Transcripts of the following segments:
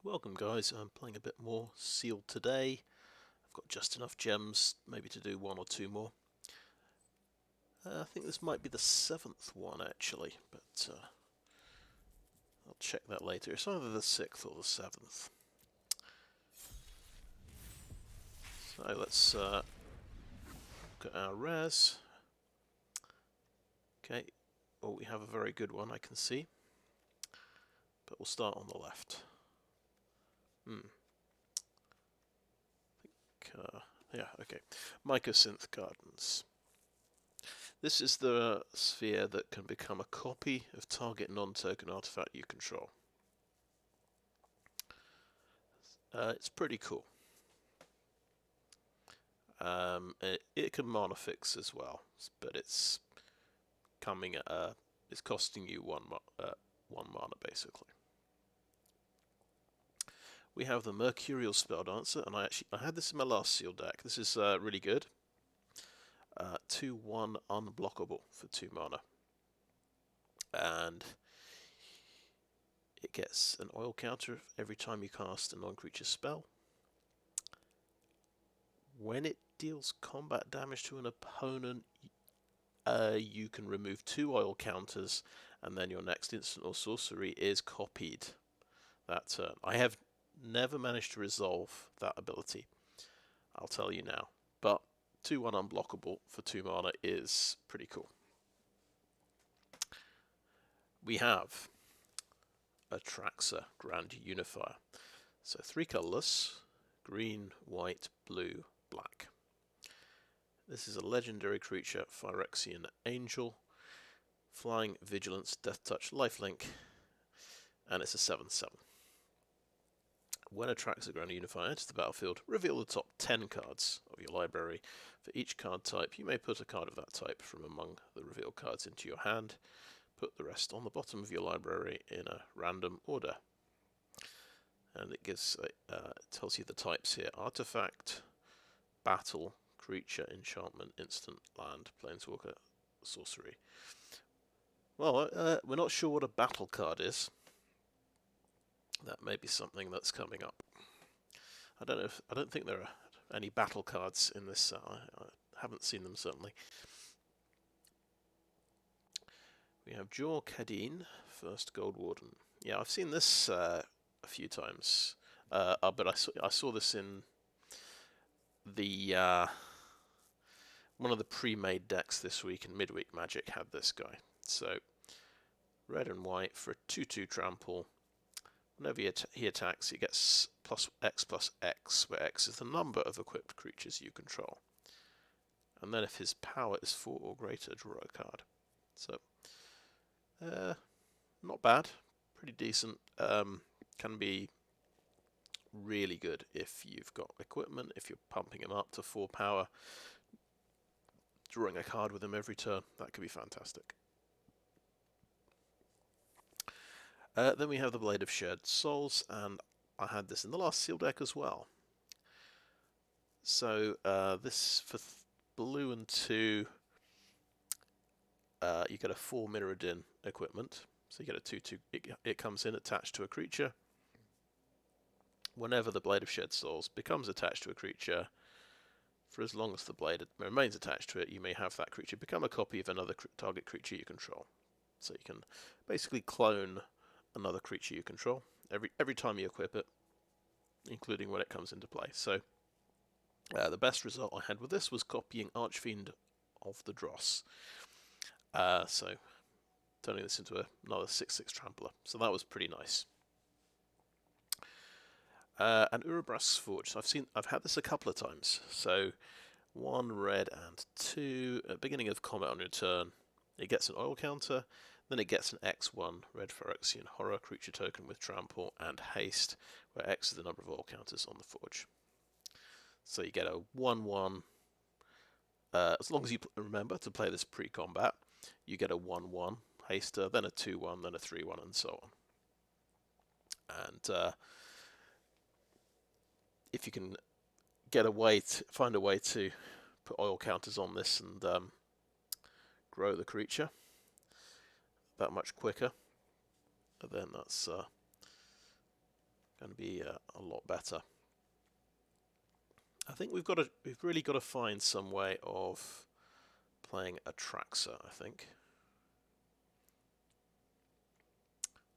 Welcome guys, I'm playing a bit more Sealed today. I've got just enough gems, maybe to do one or two more. I think this might be the 7th one actually, but I'll check that later. It's either the 6th or the 7th. So let's look at our rares. Okay, well we have a very good one I can see, but we'll start on the left. Yeah, okay. Mycosynth Gardens. This is the sphere that can become a copy of target non-token artifact you control. It's pretty cool. It can mana fix as well, but it's coming at it's costing you one mana basically. We have the Mercurial Spelldancer, and I had this in my last Sealed deck. This is really good. 2/1 unblockable for 2 mana, and it gets an oil counter every time you cast a non-creature spell. When it deals combat damage to an opponent, you can remove 2 oil counters, and then your next instant or sorcery is copied that turn. I have never managed to resolve that ability, I'll tell you now, but 2/1 unblockable for 2 mana is pretty cool. We have Atraxa, Grand Unifier. So 3 colourless, green, white, blue, black. This is a legendary creature, Phyrexian Angel, flying, vigilance, death touch, lifelink, and it's a 7/7. When Atraxa Grand Unifier enters the battlefield, reveal the top 10 cards of your library. For each card type, you may put a card of that type from among the revealed cards into your hand. Put the rest on the bottom of your library in a random order. And it gives it tells you the types here: artifact, battle, creature, enchantment, instant, land, planeswalker, sorcery. Well, we're not sure what a battle card is. That may be something that's coming up. I don't think there are any battle cards in this set. I haven't seen them certainly. We have Jor Kadeen, first Gold Warden. Yeah, I've seen this a few times, but I saw this in the one of the pre-made decks this week, and Midweek Magic had this guy. So red and white for a 2/2 trample. Whenever he attacks, he gets +X, where X is the number of equipped creatures you control. And then if his power is 4 or greater, draw a card. So, not bad, pretty decent. Can be really good if you've got equipment, if you're pumping him up to 4 power, drawing a card with him every turn. That could be fantastic. Then we have the Blade of Shared Souls, and I had this in the last Sealed deck as well. So this for blue and 2, you get a 4 Mirrodin equipment. So you get a 2/2. It comes in attached to a creature. Whenever the Blade of Shared Souls becomes attached to a creature, for as long as the blade remains attached to it, you may have that creature become a copy of another target creature you control. So you can basically clone another creature you control every time you equip it, including when it comes into play. So the best result I had with this was copying Archfiend of the Dross. So turning this into another 6/6 trampler. So that was pretty nice. And Urabrask's Forge. I've had this a couple of times. So 1 red and 2 at the beginning of combat on your turn. It gets an oil counter. Then it gets an X1 red Phyrexian horror creature token with trample and haste, where X is the number of oil counters on the forge. So you get a 1/1. As long as you remember to play this pre-combat, you get a 1/1 haster, then a 2/1, then a 3/1, and so on. And if you can find a way to put oil counters on this and grow the creature that much quicker, then that's going to be a lot better. I think we've really got to find some way of playing Atraxa, I think.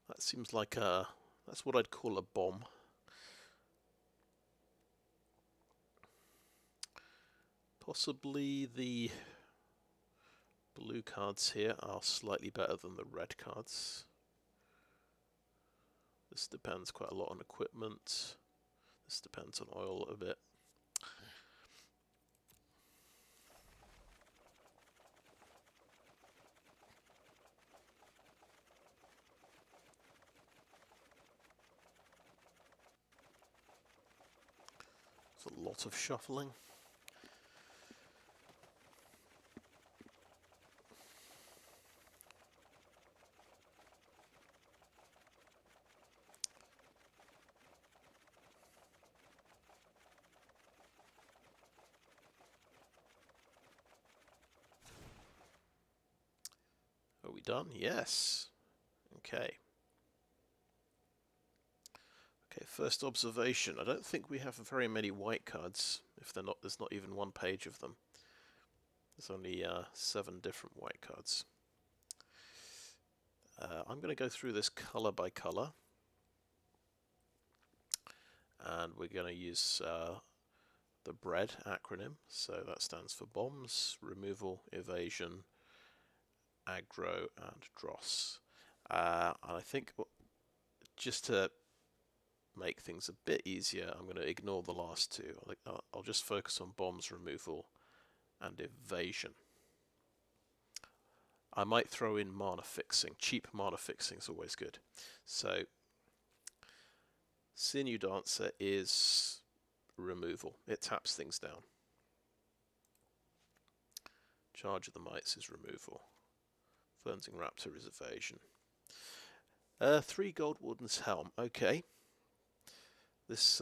That seems like that's what I'd call a bomb. Possibly the blue cards here are slightly better than the red cards. This depends quite a lot on equipment. This depends on oil a bit. It's a lot of shuffling. Are we done? Yes. Okay. Okay, first observation. I don't think we have very many white cards. If they're not, there's not even one page of them. There's only 7 different white cards. I'm going to go through this color by color. And we're going to use the BREAD acronym. So that stands for bombs, removal, evasion, aggro, and dross. And I think just to make things a bit easier, I'm going to ignore the last two. I'll just focus on bombs, removal, and evasion. I might throw in mana fixing. Cheap mana fixing is always good. So, Sinew Dancer is removal. It taps things down. Charge of the Mites is removal. Flensing Raptor is evasion. 3 Gold Warden's Helm. Okay. This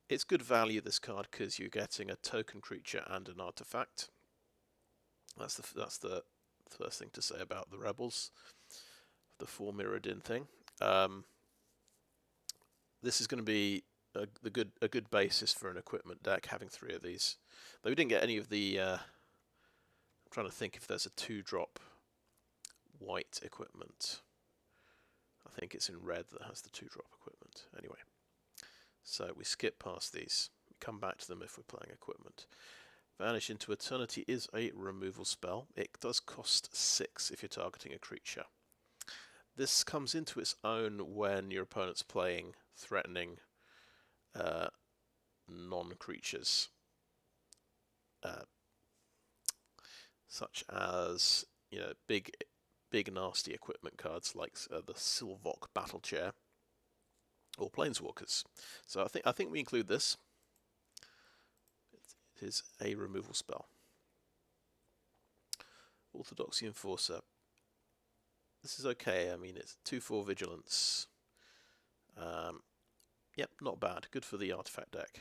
it's good value, this card, because you're getting a token creature and an artifact. That's the first thing to say about the Rebels, the 4 mirrored in thing. This is going to be a good basis for an equipment deck, having 3 of these. Though we didn't get any of the. I'm trying to think if there's a 2-drop white equipment. I think it's in red that has the 2-drop equipment. Anyway, so we skip past these. We come back to them if we're playing equipment. Vanish into Eternity is a removal spell. It does cost 6 if you're targeting a creature. This comes into its own when your opponent's playing threatening non-creatures, such as big nasty equipment cards like the Sylvok Battle Chair or Planeswalkers. So I think we include this. It is a removal spell. Orthodoxy Enforcer. This is okay. I mean, it's 2/4 Vigilance. Yep, not bad. Good for the artifact deck.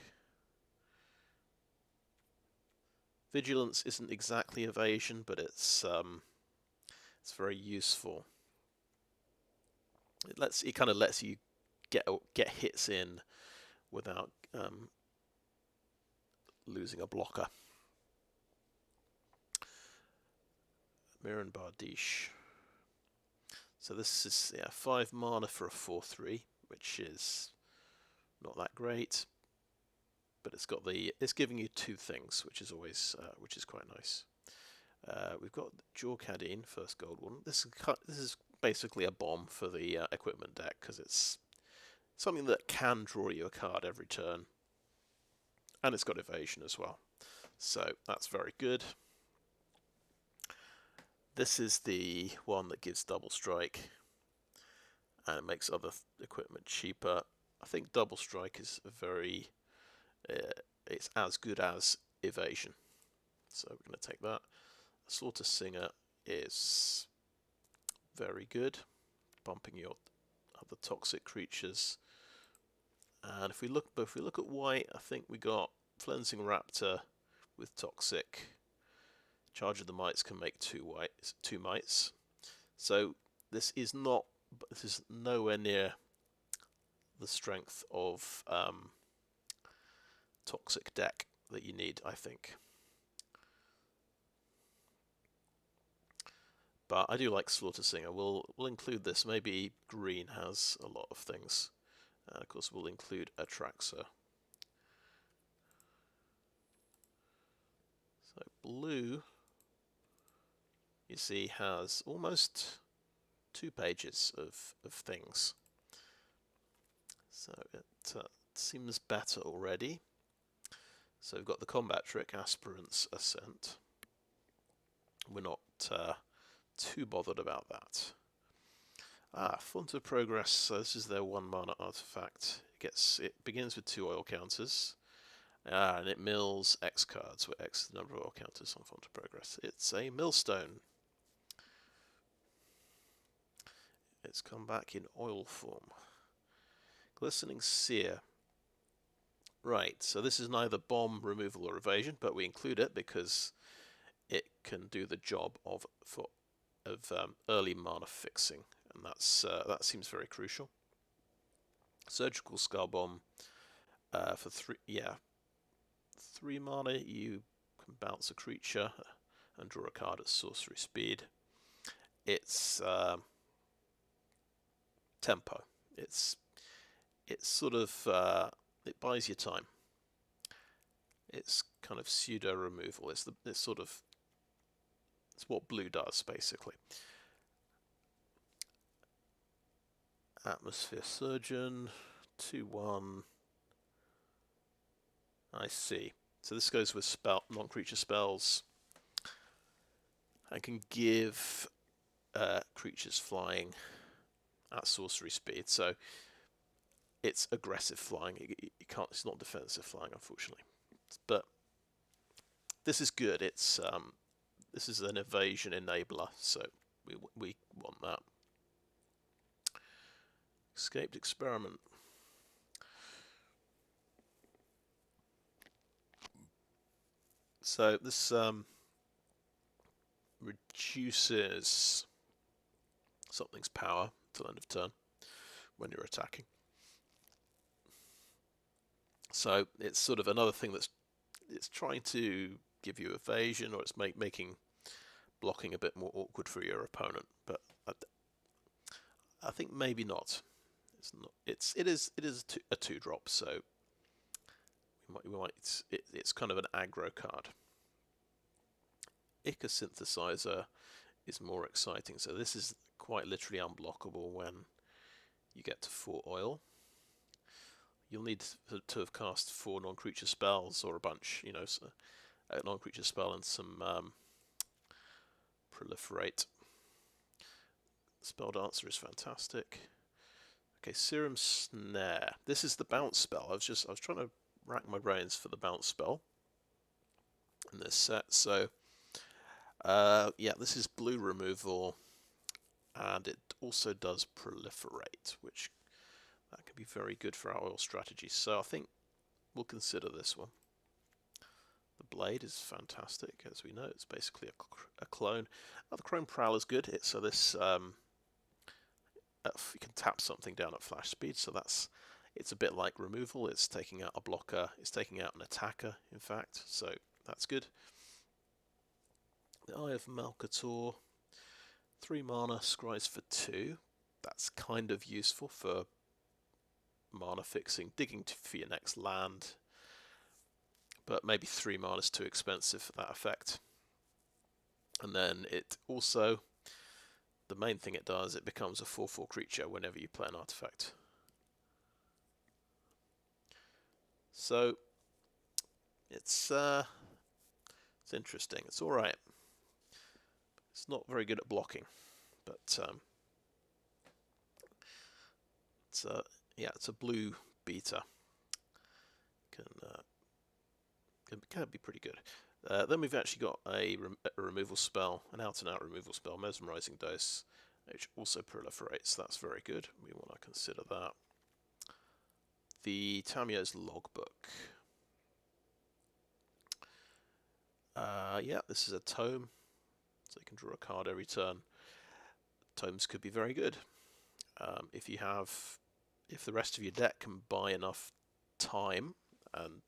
Vigilance isn't exactly evasion, but it's very useful. It kind of lets you get hits in without losing a blocker. Mirren Bardiche. So this is 5 mana for a 4/3, which is not that great, but it's giving you 2 things, which is always quite nice. We've got Jorkadine, first gold one. This is basically a bomb for the equipment deck because it's something that can draw you a card every turn, and it's got evasion as well. So that's very good. This is the one that gives double strike, and it makes other equipment cheaper. I think double strike is it's as good as evasion. So we're going to take that. Slaughter Singer is very good, bumping your other toxic creatures. And if we look at white, I think we got Flensing Raptor with toxic. Charge of the Mites can make 2 mites. So this is nowhere near the strength of Toxic deck that you need, I think. But I do like Slaughter Singer. We'll include this. Maybe green has a lot of things. Of course, we'll include Atraxa. So blue, you see, has almost 2 pages of things. So it seems better already. So we've got the combat trick, Aspirant's Ascent. We're not too bothered about that. Font of Progress. So this is their 1 mana artifact. It begins with 2 oil counters, and it mills X cards, where X is the number of oil counters on Font of Progress. It's a millstone. It's come back in oil form. Glistener Seer. Right, so this is neither bomb, removal, or evasion, but we include it because it can do the job of early mana fixing, and that seems very crucial. Surgical Skull Bomb for 3 mana. You can bounce a creature and draw a card at sorcery speed. It's tempo. It's sort of it buys you time. It's kind of pseudo removal. It's what blue does basically. Atmosphere Surgeon, 2/1. I see. So this goes with non-creature spells. I can give creatures flying at sorcery speed. So it's aggressive flying. It's not defensive flying, unfortunately. But this is good. This is an evasion enabler, so we want that. Escaped Experiment. So this reduces something's power till end of turn when you're attacking. So it's sort of another thing it's trying to give you evasion, or it's making blocking a bit more awkward for your opponent. But I think maybe not. It's not. It is a 2-drop, so it's kind of an aggro card. Ichor Synthesizer is more exciting. So this is quite literally unblockable when you get to 4 oil. You'll need to have cast 4 non-creature spells, or a bunch, so a non-creature spell and some proliferate. Spelldancer is fantastic. Okay, Serum Snare. This is the bounce spell. I was trying to rack my brains for the bounce spell in this set. So yeah, this is blue removal, and it also does proliferate, which that can be very good for our oil strategy. So I think we'll consider this one. The Blade is fantastic, as we know. It's basically a clone. The Chrome Prowl is good. So this you can tap something down at flash speed. So it's a bit like removal. It's taking out a blocker. It's taking out an attacker, in fact. So that's good. The Eye of Malcator. 3 mana, scries for 2. That's kind of useful for mana fixing, digging for your next land. But maybe 3 mana is too expensive for that effect. And then it also, the main thing it does, it becomes a 4/4 creature whenever you play an artifact. So it's interesting. It's all right. It's not very good at blocking, but it's a blue beta. Can be pretty good. Then we've actually got a removal spell, an out-and-out removal spell, Mesmerizing Dose, which also proliferates. That's very good. We want to consider that. The Tamiyo's Logbook. Yeah, this is a tome, so you can draw a card every turn. Tomes could be very good. If if the rest of your deck can buy enough time and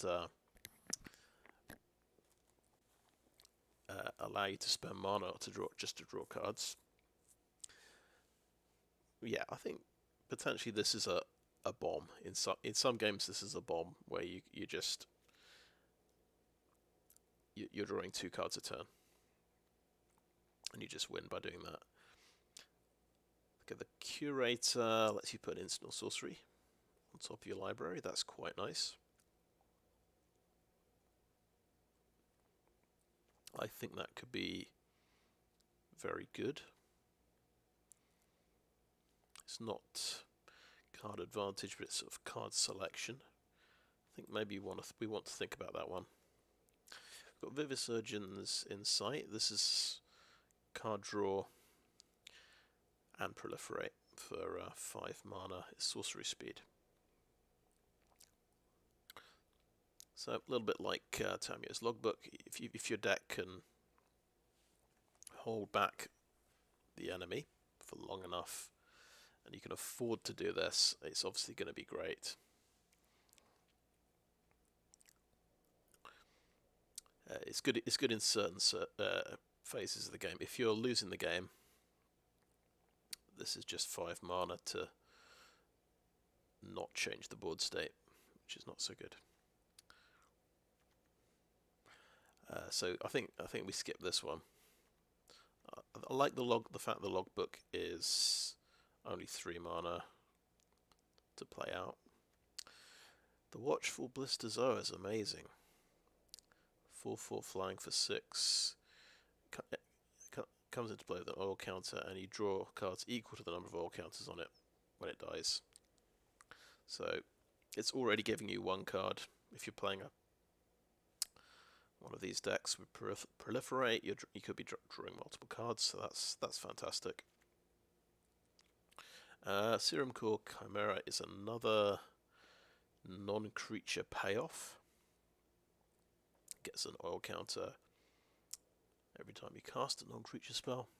allow you to spend mana to draw cards, yeah, I think potentially this is a bomb. In some games, this is a bomb where you're drawing 2 cards a turn, and you just win by doing that. Okay, the Curator lets you put an instant or sorcery on top of your library. That's quite nice. I think that could be very good. It's not card advantage, but it's sort of card selection. I think maybe we want to think about that one. We've got Vivisurgeon's Insight. This is card draw and proliferate for 5 mana. It's sorcery speed. So a little bit like Tamiyo's Logbook. If your deck can hold back the enemy for long enough, and you can afford to do this, it's obviously going to be great. It's good in certain phases of the game. If you're losing the game, this is just 5 mana to not change the board state, which is not so good. So I think we skip this one. I like the fact the logbook is only 3 mana to play out. The Watchful Blisterzoa is amazing. 4/4 flying for 6. Comes into play with an oil counter, and you draw cards equal to the number of oil counters on it when it dies. So it's already giving you 1 card. If you're playing one of these decks with proliferate, you could be drawing multiple cards, so that's fantastic. Serum Core Chimera is another non-creature payoff. Gets an oil counter every time you cast a non-creature spell.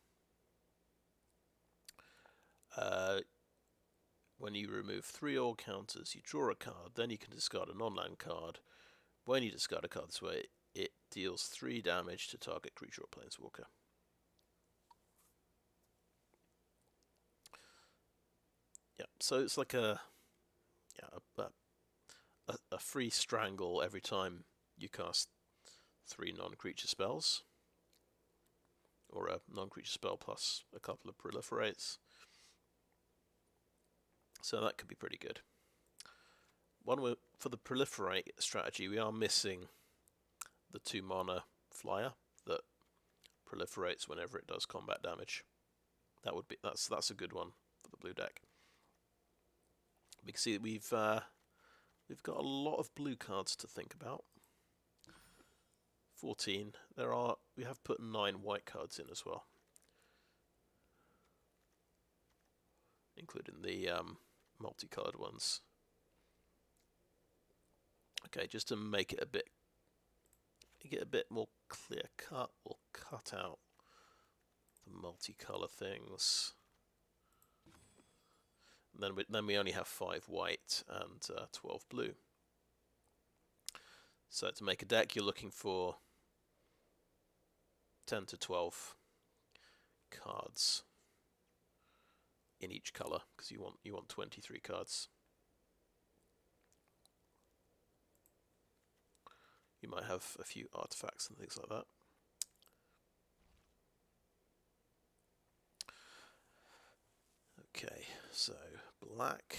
When you remove 3 oil counters, you draw a card, then you can discard a non-land card. When you discard a card this way, it deals 3 damage to target creature or planeswalker. Yeah, so it's like a free strangle every time you cast 3 non-creature spells, or a non-creature spell plus a couple of proliferates. So that could be pretty good. For the proliferate strategy, we are missing the 2 mana flyer that proliferates whenever it does combat damage. That's a good one for the blue deck. We can see that we've got a lot of blue cards to think about. 14. We have put 9 white cards in as well, including the multicolored ones. Okay, just to make it a bit more clear cut, we'll cut out the multicolor things. And then we only have 5 white and 12 blue. So to make a deck, you're looking for 10 to 12 cards in each color, because you want 23 cards. You might have a few artifacts and things like that. Okay, so black.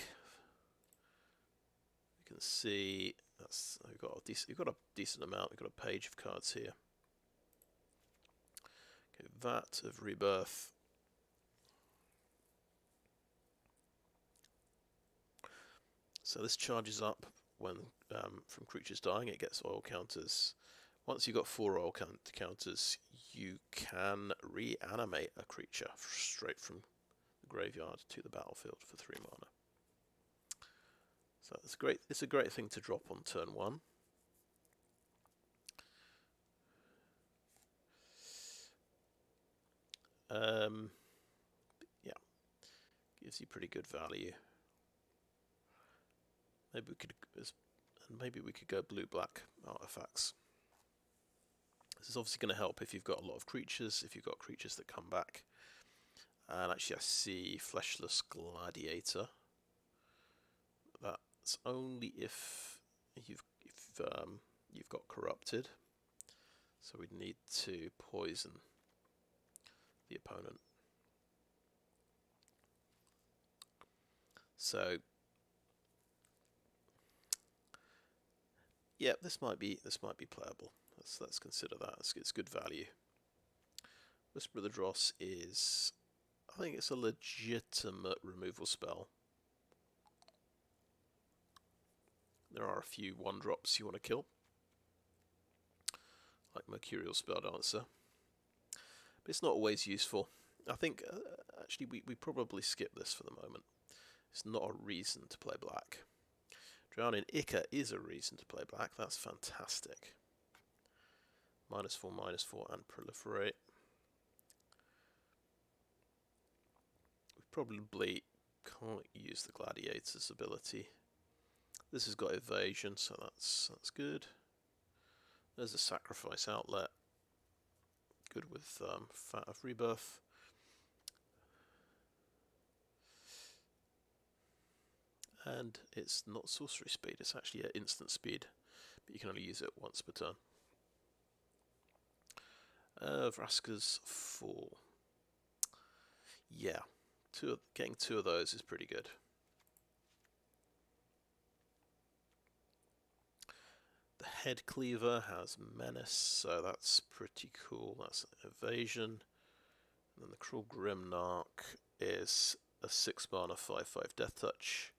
You can see we've got a decent amount. We've got a page of cards here. Okay, Vat of Rebirth. So this charges up when from creatures dying. It gets oil counters. Once you've got 4 oil counters, you can reanimate a creature straight from the graveyard to the battlefield for 3 mana. So it's great. It's a great thing to drop on turn 1. Yeah, gives you pretty good value. maybe we could go blue-black artifacts. This is obviously going to help if you've got a lot of creatures, if you've got creatures that come back. And actually I see Fleshless Gladiator. That's only if you've got corrupted. So we'd need to poison the opponent. So yeah, this might be playable. Let's consider that. It's good value. Whisper of the Dross is, I think it's a legitimate removal spell. There are a few 1-drops you want to kill, like Mercurial Spelldancer, but it's not always useful. I think actually we probably skip this for the moment. It's not a reason to play black. Drowning Ichor is a reason to play black. That's fantastic. -4/-4 and proliferate. We probably can't use the Gladiator's ability. This has got evasion, so that's good. There's a sacrifice outlet. Good with Fat of Rebirth. And it's not sorcery speed, it's actually at instant speed, but you can only use it once per turn. Vraska's Fall. Yeah, getting 2 of those is pretty good. The Head Cleaver has Menace, so that's pretty cool. That's evasion. And then the Cruel Grimnarch is a 6-mana 5/5 Death Touch.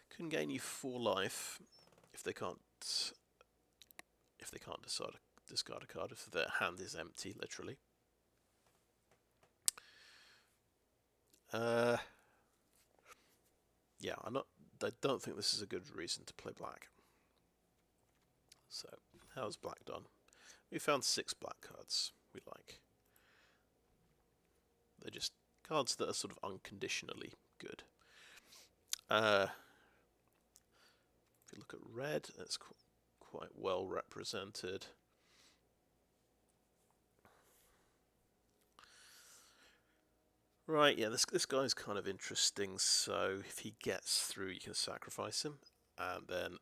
Can gain you 4 life if they can't discard a card, if their hand is empty, literally. Yeah, I don't think this is a good reason to play black. So, how's black done? We found 6 black cards we like. They're just cards that are sort of unconditionally good. If you look at red, it's quite well represented. Right, yeah, this guy's kind of interesting. So if he gets through, you can sacrifice him, and then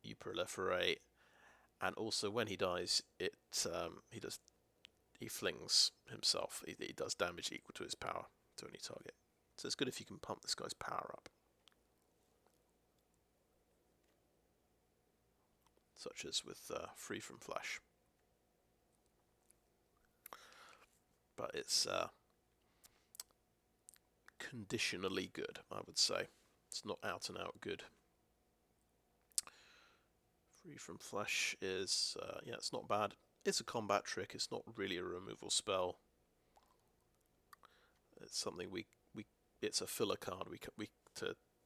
you proliferate. And also, when he dies, he flings himself. He does damage equal to his power to any target. So it's good if you can pump this guy's power up, such as with Free from Flash. But it's conditionally good, I would say. It's not out and out good. Free from Flash is, yeah, it's not bad. It's a combat trick. It's not really a removal spell. It's something it's a filler card.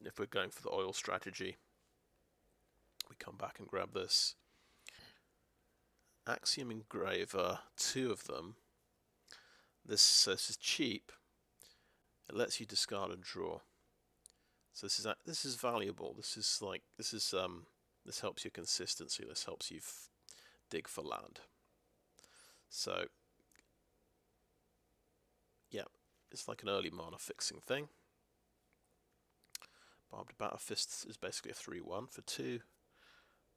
If we're going for the oil strategy, we come back and grab this. Axiom Engraver, 2 of them. This is cheap. It lets you discard and draw. So this is valuable. This helps your consistency. This helps you dig for land. So yeah, it's like an early mana fixing thing. Barbed Batter Fist is basically a 3/1 for 2.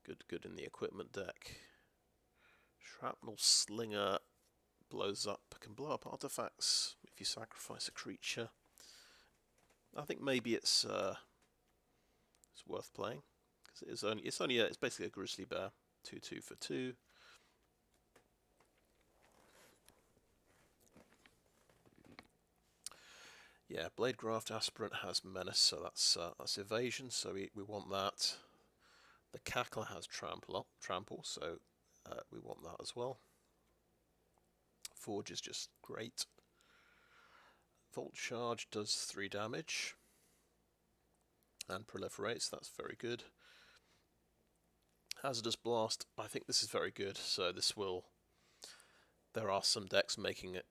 Good in the equipment deck. Shrapnel Slinger can blow up artifacts if you sacrifice a creature. I think maybe it's worth playing because it's basically a Grizzly Bear, 2/2 for 2. Yeah, Bladegraft Aspirant has Menace, so that's evasion, so we want that. The Cackler has Trample, so we want that as well. Forge is just great. Volt Charge does 3 damage and proliferates, that's very good. Hazardous Blast, I think this is very good, so there are some decks making it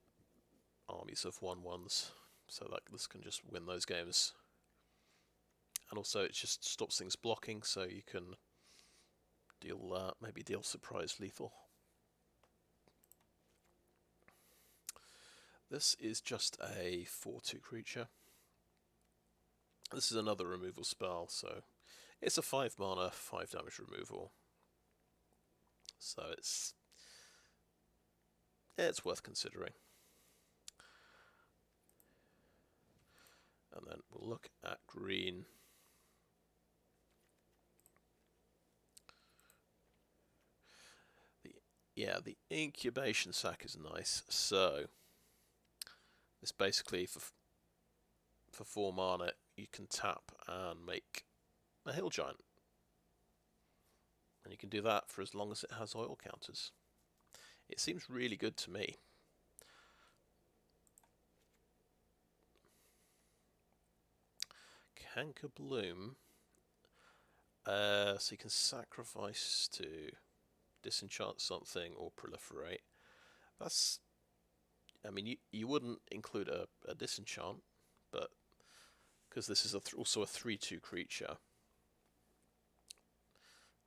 armies of 1/1s, so that this can just win those games. And also it just stops things blocking, so you can deal maybe deal surprise lethal. This is just a 4/2 creature. This is another removal spell, so it's a 5 mana, 5 damage removal. So it's worth considering. And then we'll look at green. The incubation sac is nice. So it's basically for 4 mana you can tap and make a hill giant. And you can do that for as long as it has oil counters. It seems really good to me. Canker Bloom. So you can sacrifice to disenchant something or proliferate. That's, I mean, you wouldn't include a disenchant, but because this is also a 3/2 creature,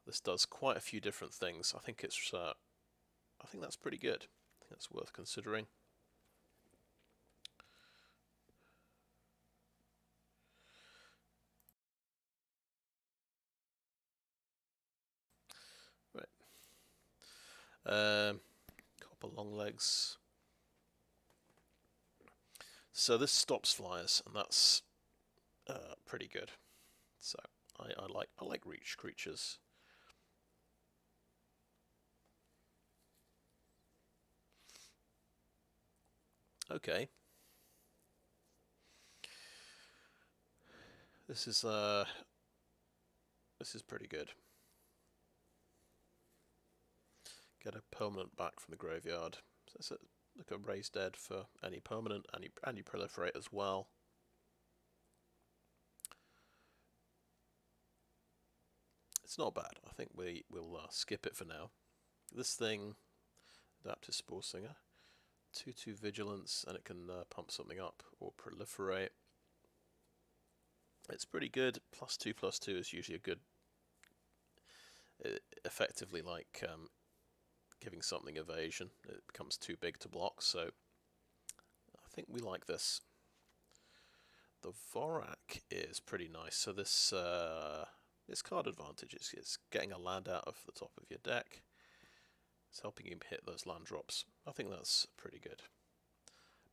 this does quite a few different things. I think that's pretty good. I think that's worth considering. Right. Copper Longlegs. So this stops flyers, and that's pretty good. So I like reach creatures. Okay. This is pretty good. Get a permanent back from the graveyard. So look at Raise Dead for any permanent, and you proliferate as well. It's not bad. I think we'll skip it for now. This thing, Adaptive Spore Singer, 2/2 Vigilance, and it can pump something up or proliferate. It's pretty good. +2/+2 is usually a good, effectively like giving something evasion. It becomes too big to block, so I think we like this. The Vorak is pretty nice. So this card advantage is getting a land out of the top of your deck. It's helping him hit those land drops. I think that's pretty good.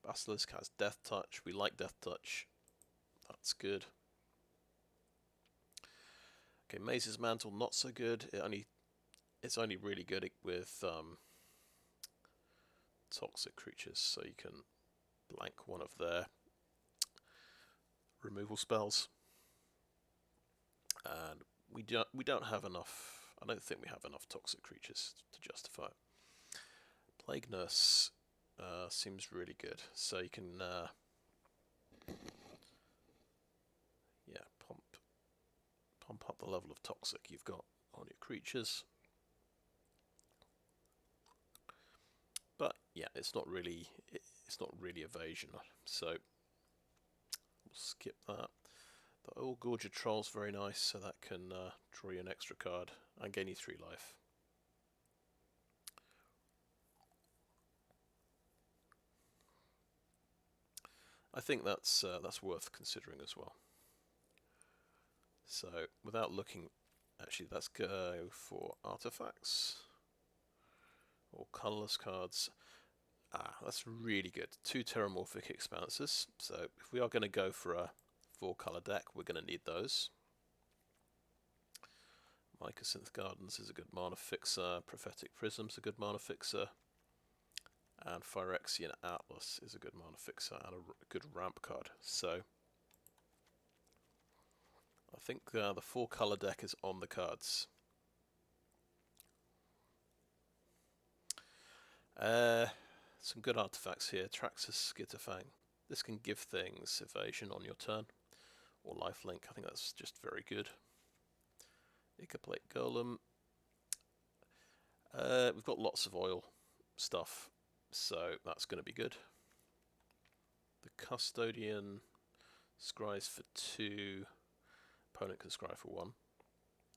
Basilisk has Death Touch. We like Death Touch. That's good. Okay, Maze's Mantle, not so good. It's only really good with toxic creatures, so you can blank one of their removal spells. And we don't have enough. I don't think we have enough toxic creatures to justify it. Plague Nurse seems really good. So you can pump up the level of toxic you've got on your creatures. But yeah, it's not really evasion. So we'll skip that. The Old Gorger Troll's very nice, so that can draw you an extra card and gain you 3 life. I think that's worth considering as well. So without looking, actually let's go for artifacts or colourless cards. That's really good. 2 Terramorphic Expanses. So if we are going to go for a 4-colour deck, we're going to need those. Mycosynth Gardens is a good mana fixer. Prophetic Prism's a good mana fixer. And Phyrexian Atlas is a good mana fixer and a good ramp card. So I think the 4-colour deck is on the cards. Some good artifacts here. Atraxa, Skitterfang. This can give things evasion on your turn, or lifelink. I think that's just very good. Ichorplate Golem. We've got lots of oil stuff, so that's going to be good. The Custodian scries for 2, opponent can scry for 1.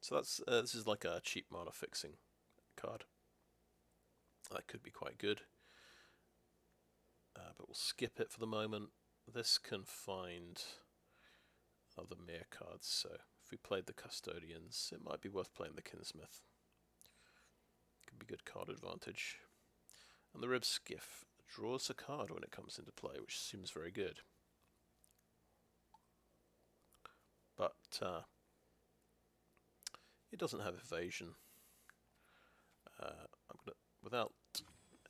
So that's this is like a cheap mana fixing card. That could be quite good. But we'll skip it for the moment. This can find other mirror cards, so if we played the Custodians, it might be worth playing the Kinsmith. Could be good card advantage. And the Rib Skiff draws a card when it comes into play, which seems very good. But it doesn't have evasion. Without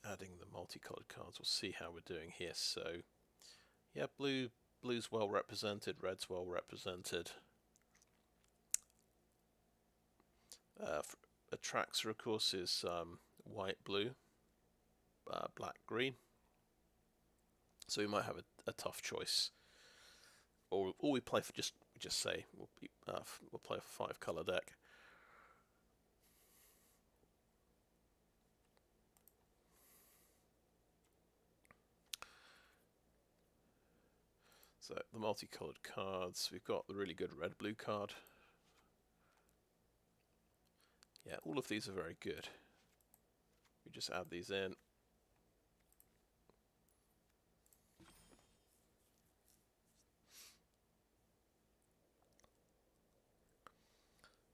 adding the multicolored cards, we'll see how we're doing here. So, yeah, blue's well represented, red's well represented. Atraxa, of course, is white, blue, black, green. So we might have a tough choice, or we play for just say we'll play a 5-color deck. So the multicolored cards, we've got the really good red-blue card. Yeah, all of these are very good. We just add these in.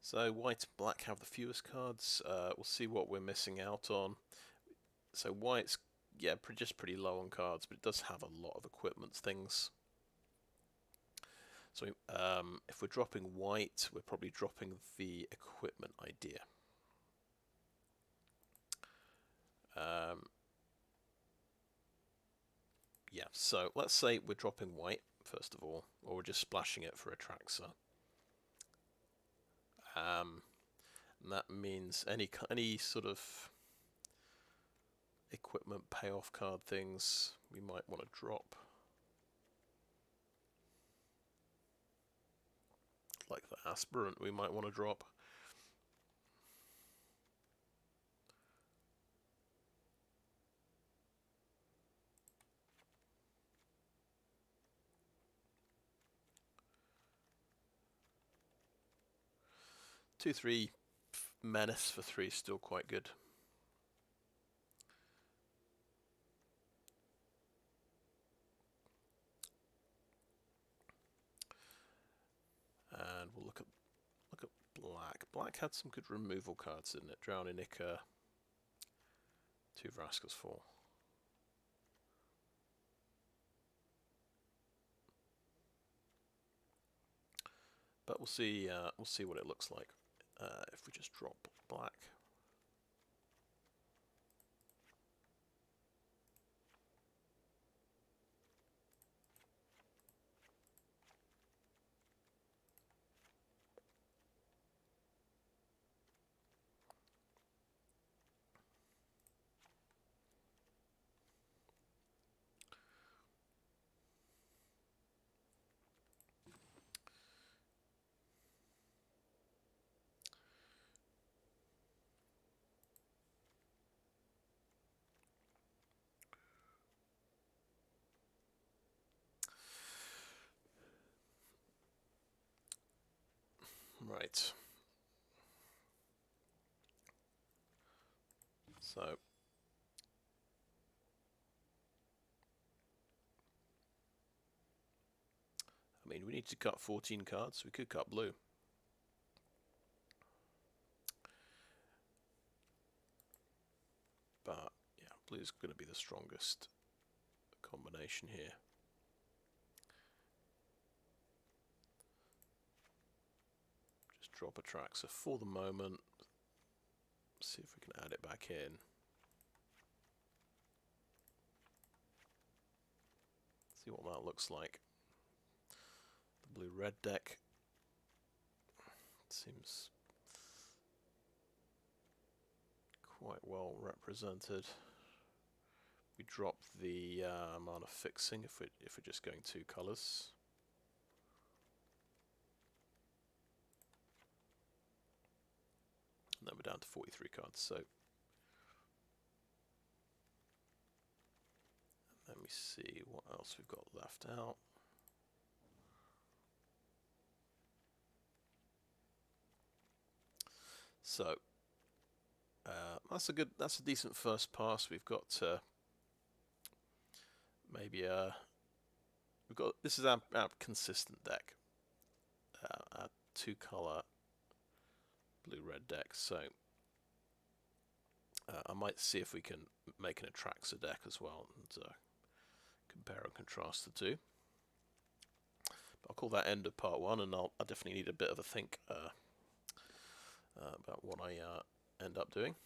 So white and black have the fewest cards. We'll see what we're missing out on. So white's, yeah, just pretty low on cards, but it does have a lot of equipment things. So if we're dropping white, we're probably dropping the equipment idea. Yeah, so let's say we're dropping white, first of all, or we're just splashing it for Atraxa. And that means any sort of equipment payoff card things we might want to drop. Like the Aspirant we might want to drop. Two, 3 Menace for 3 is still quite good. And we'll look at black. Black had some good removal cards, didn't it? Drowning Ichor, 2 Vraska's 4. But we'll see what it looks like if we just drop black. Right. So I mean, we need to cut 14 cards. We could cut blue. But yeah, blue's going to be the strongest combination here. Just drop Atraxa for the moment. See if we can add it back in. See what that looks like. The blue-red deck seems quite well represented. We drop the mana fixing if we're just going 2 colors. And then we're down to 43 cards. So, and Let me see what else we've got left out. So that's a decent first pass. We've got maybe this is our consistent deck, our 2-color blue-red deck. So I might see if we can make an Atraxa deck as well and compare and contrast the two. But I'll call that end of part 1, and I definitely need a bit of a think about what I end up doing.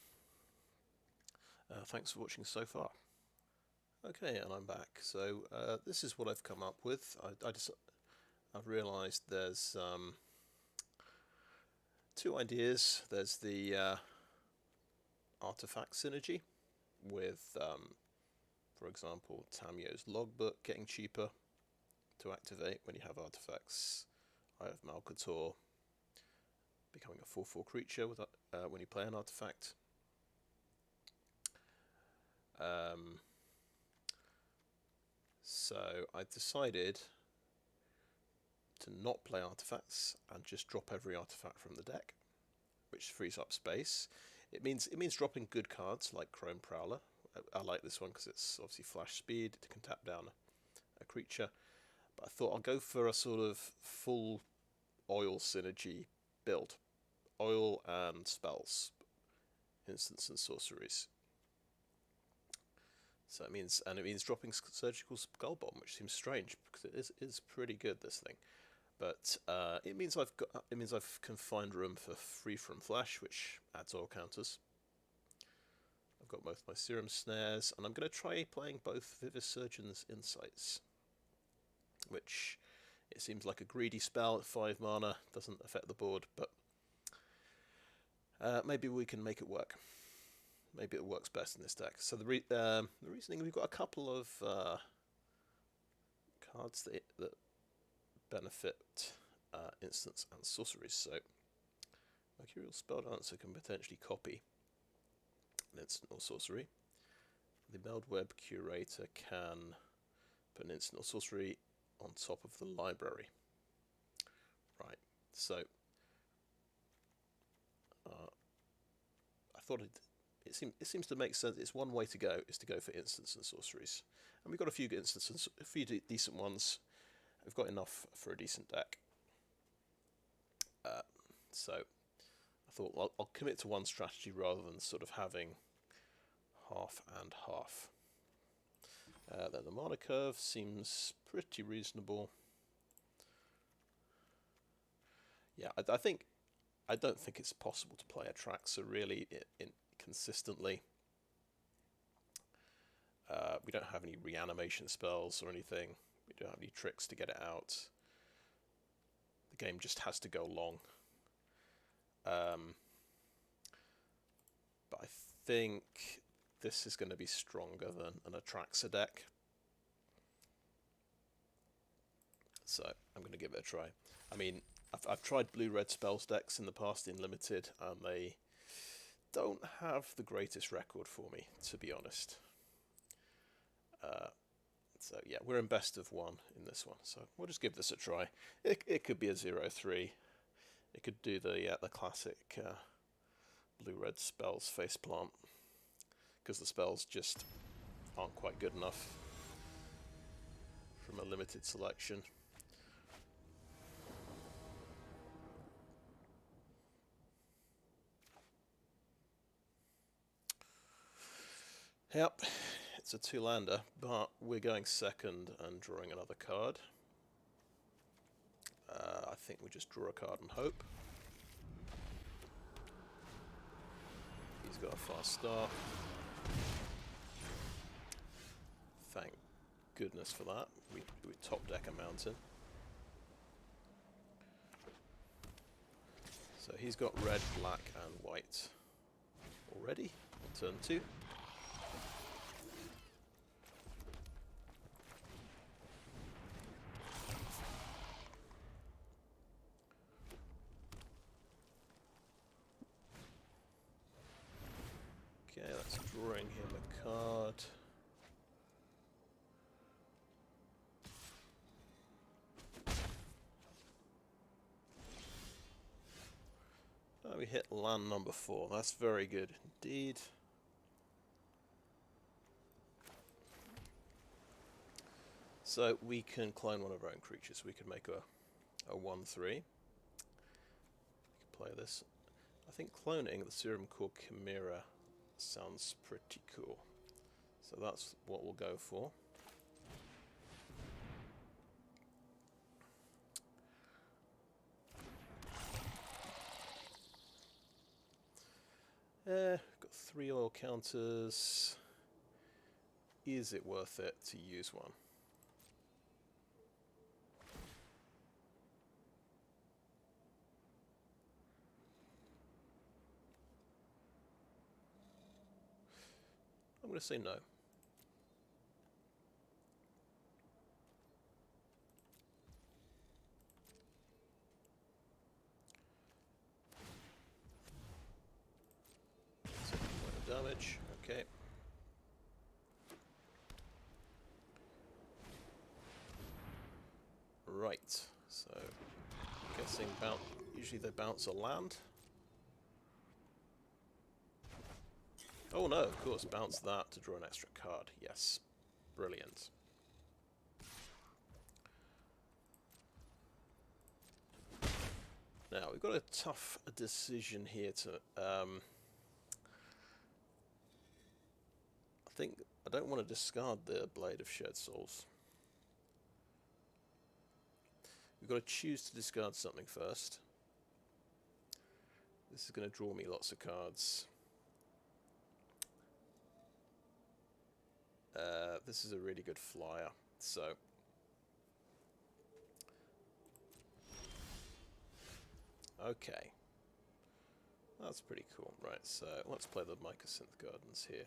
Thanks for watching so far. Okay, and I'm back. So this is what I've come up with. I've realised there's 2 ideas. There's the artifact synergy with, for example, Tamio's logbook getting cheaper to activate when you have artifacts. I have Malcator becoming a 4/4 creature with when you play an artifact. So I decided to not play artifacts and just drop every artifact from the deck, which frees up space. It means dropping good cards like Chrome Prowler. I like this one because it's obviously flash speed. It can tap down a creature. But I thought I'll go for a sort of full oil synergy build. Oil and spells, instants and sorceries. So it means dropping Surgical Skull Bomb, which seems strange because it is pretty good, this thing. But it means I've can find room for Free from Flash, which adds oil counters. I've got both my Serum Snares, and I'm going to try playing both Vivisurgeon's Insights, which it seems like a greedy spell at 5 mana, doesn't affect the board, but maybe we can make it work. Maybe it works best in this deck. So the reasoning, we've got a couple of cards that benefit instants and sorceries. So Mercurial Spelldancer can potentially copy an instant or sorcery. The Meldweb Curator can put an instant or sorcery on top of the library. Right, so I thought it seems to make sense. It's one way to go, is to go for instants and sorceries. And we've got a few instances, a few decent ones. We've got enough for a decent deck. So I thought I'll commit to one strategy rather than sort of having half and half. Then the mana curve seems pretty reasonable. Yeah, I don't think it's possible to play Atraxa really consistently. We don't have any reanimation spells or anything. We don't have any tricks to get it out. The game just has to go long. But I think this is going to be stronger than an Atraxa deck. So I'm going to give it a try. I mean, I've tried blue-red spells decks in the past in Limited, and they don't have the greatest record for me, to be honest. So yeah, we're in best of 1 in this one. So we'll just give this a try. It could be a 0/3. It could do the classic blue-red spells faceplant, because the spells just aren't quite good enough from a limited selection. Yep, it's a 2-lander, but we're going second and drawing another card. I think we just draw a card and hope. He's got a fast start. Thank goodness for that. We top deck a mountain. So he's got red, black, and white already on turn 2. Okay, that's drawing him a card. we hit land number 4. That's very good indeed. So we can clone one of our own creatures. We can make a 1/3. We can play this. I think cloning the Serum Core Chimera sounds pretty cool. So that's what we'll go for. Got 3 oil counters. Is it worth it to use one? I'm going to say no. Second point of damage, okay. Right, so I'm guessing usually they bounce a land. Oh no, of course, bounce that to draw an extra card. Yes, brilliant. Now, we've got a tough decision here to... I don't want to discard the Blade of Shared Souls. We've got to choose to discard something first. This is going to draw me lots of cards. This is a really good flyer, so... Okay. That's pretty cool. Right, so let's play the Mycosynth Gardens here.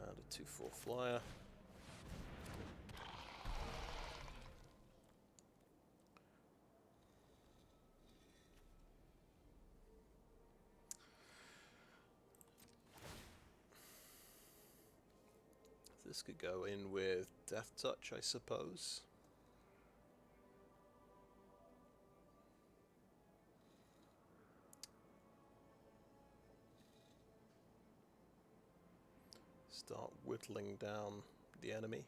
And a 2/4 flyer. This could go in with Death Touch, I suppose. Start whittling down the enemy.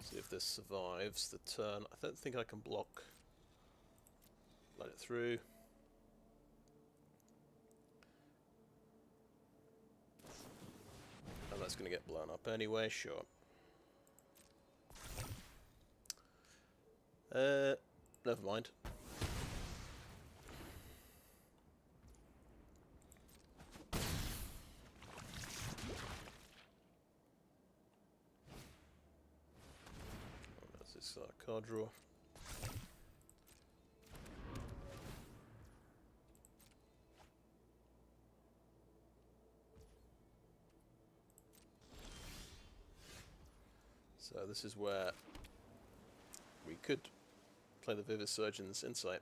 See if this survives the turn. I don't think I can block. Let it through. And that's going to get blown up anyway, sure. Never mind. That's this card draw. So this is where we could play the Vivisurgeon's Insight.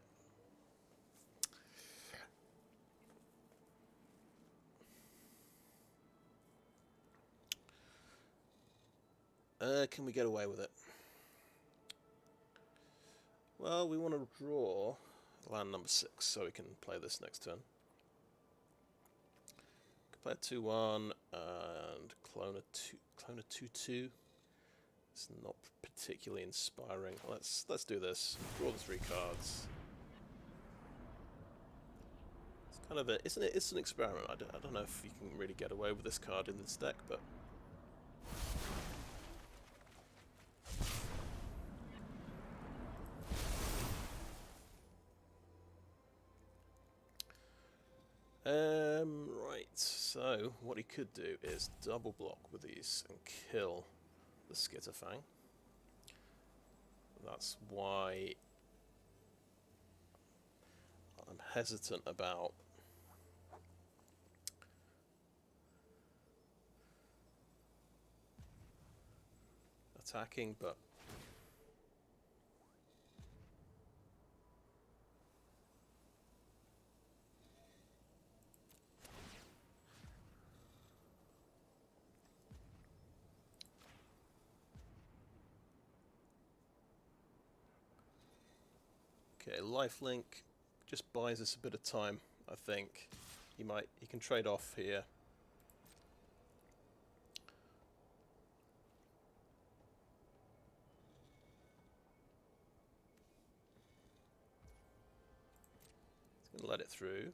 Can we get away with it? Well, we want to draw land number 6, so we can play this next turn. Play a 2/1 and clone a 2/2. It's not particularly inspiring. Let's do this. Draw the 3 cards. It's kind of isn't it? It's an experiment. I don't know if you can really get away with this card in this deck, but. Right, so what he could do is double block with these and kill the Skitterfang. That's why I'm hesitant about attacking, but okay, lifelink just buys us a bit of time, I think. He can trade off here. He's gonna let it through.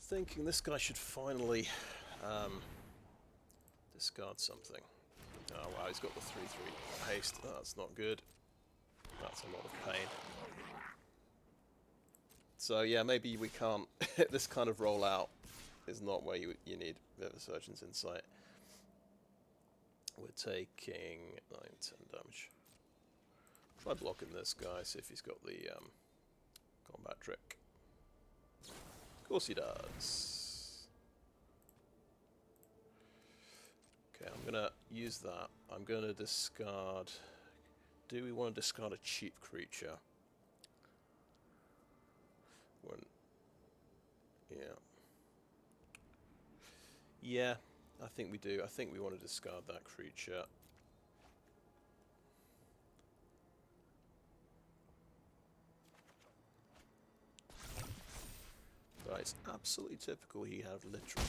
Thinking this guy should finally discard something. Oh wow, he's got the 3/3 haste. That's not good. That's a lot of pain. So yeah, maybe we can't. This kind of rollout is not where you need Vivisurgeon's Insight. We're taking 9, 10 damage. Try blocking this guy, see if he's got the combat trick. Of course he does. Okay, I'm gonna use that. I'm gonna discard. Do we want to discard a cheap creature? Yeah, I think we do. I think we want to discard that creature. But it's absolutely typical he have literally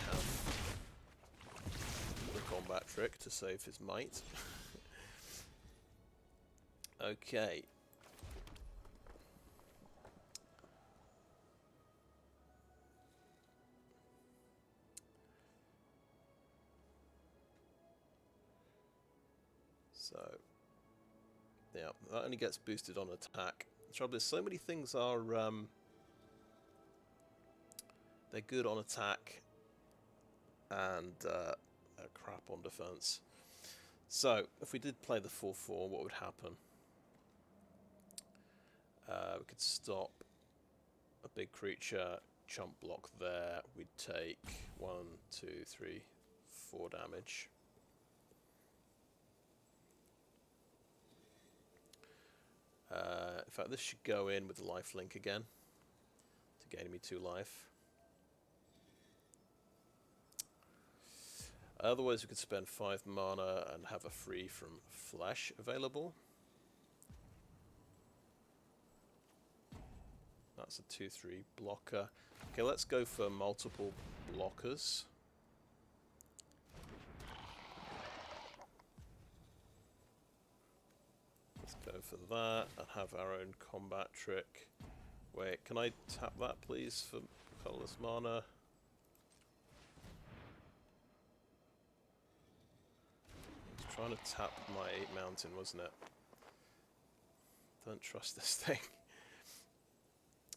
have the combat trick to save his might. Okay. So, yeah, that only gets boosted on attack. The trouble is, so many things are they're good on attack and crap on defense. So, if we did play the 4/4, what would happen? We could stop a big creature, chump block there. We'd take 1, 2, 3, 4 damage. In fact, this should go in with the lifelink again to gain me 2 life. Otherwise, we could spend 5 mana and have a free from flesh available. That's a 2/3 blocker. Okay, let's go for multiple blockers. Let's go for that and have our own combat trick. Wait, can I tap that please for colorless mana? I was trying to tap my 8 mountain, wasn't it? Don't trust this thing.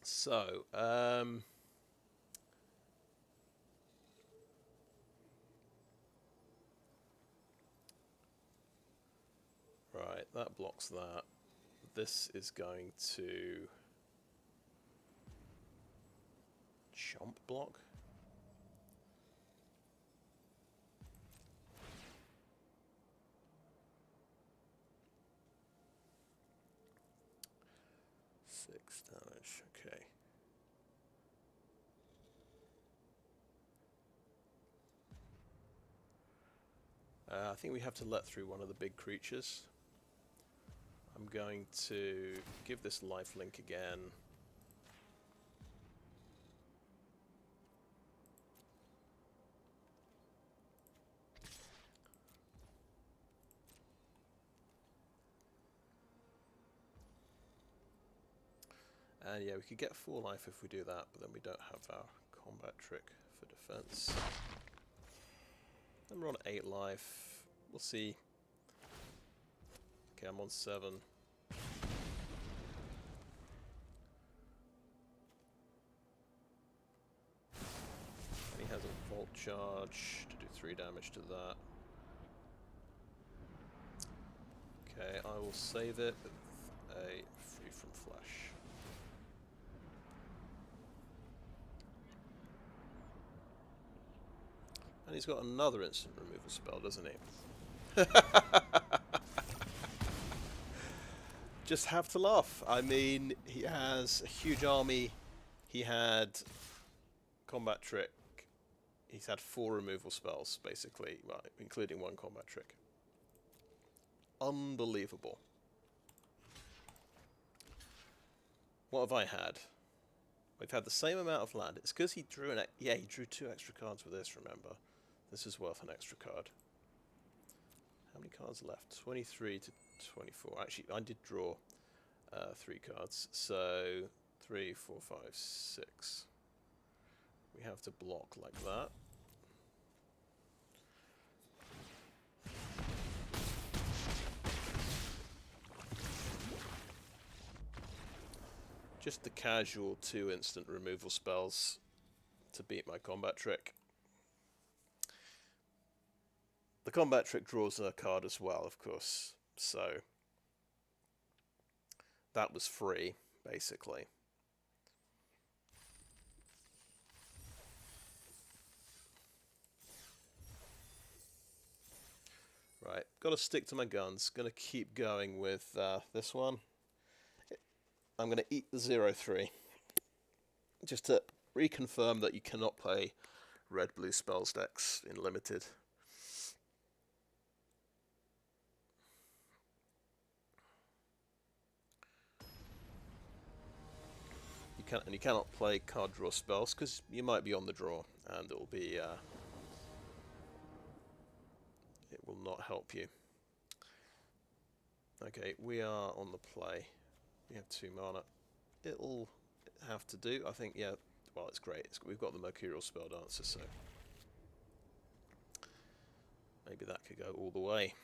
So, right, that blocks that. This is going to chomp block. Six damage, okay. I think we have to let through one of the big creatures. I'm going to give this lifelink again. And yeah, we could get 4 life if we do that, but then we don't have our combat trick for defense. Then we're on 8 life. We'll see. Okay, I'm on 7. And he has a Volt Charge to do 3 damage to that. Okay, I will save it with a free Free from Flesh. And he's got another instant removal spell, doesn't he? Just have to laugh. I mean, he has a huge army. He had Combat Trick. He's had 4 removal spells, basically, well, including 1 Combat Trick. Unbelievable. What have I had? We've had the same amount of land. It's because he drew he drew 2 extra cards with this, remember. This is worth an extra card. How many cards left? 23 to 24. Actually, I did draw 3 cards. So, 3, 4, 5, 6. We have to block like that. Just the casual 2 instant removal spells to beat my Combat Trick. The Combat Trick draws a card as well, of course, so that was free, basically. Right, got to stick to my guns. Going to keep going with this one. I'm going to eat the 0-3. Just to reconfirm that you cannot play red-blue spells decks in limited. You cannot play card draw spells because you might be on the draw and it will be it will not help you. Okay, we are on the play. We have 2 mana. It'll have to do, I think. Yeah, well, it's great. We've got the Mercurial Spelldancer, so maybe that could go all the way.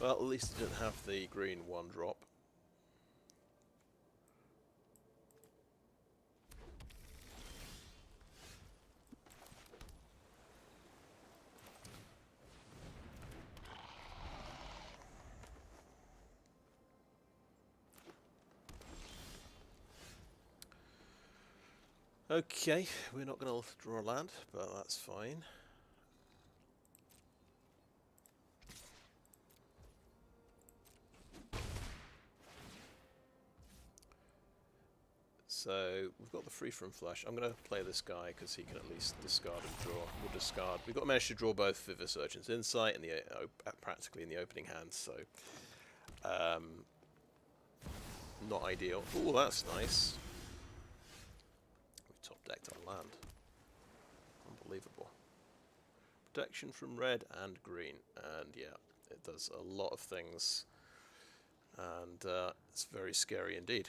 Well, at least it didn't have the green 1-drop. Okay, we're not going to draw land, but that's fine. So we've got the Free from Flesh. I'm going to play this guy because he can at least discard and draw. We'll discard. We've got to manage to draw both Vivisurgeon's Insight and the practically in the opening hand, so not ideal. Oh, that's nice. We top decked our land. Unbelievable. Protection from red and green, and yeah, it does a lot of things, and it's very scary indeed.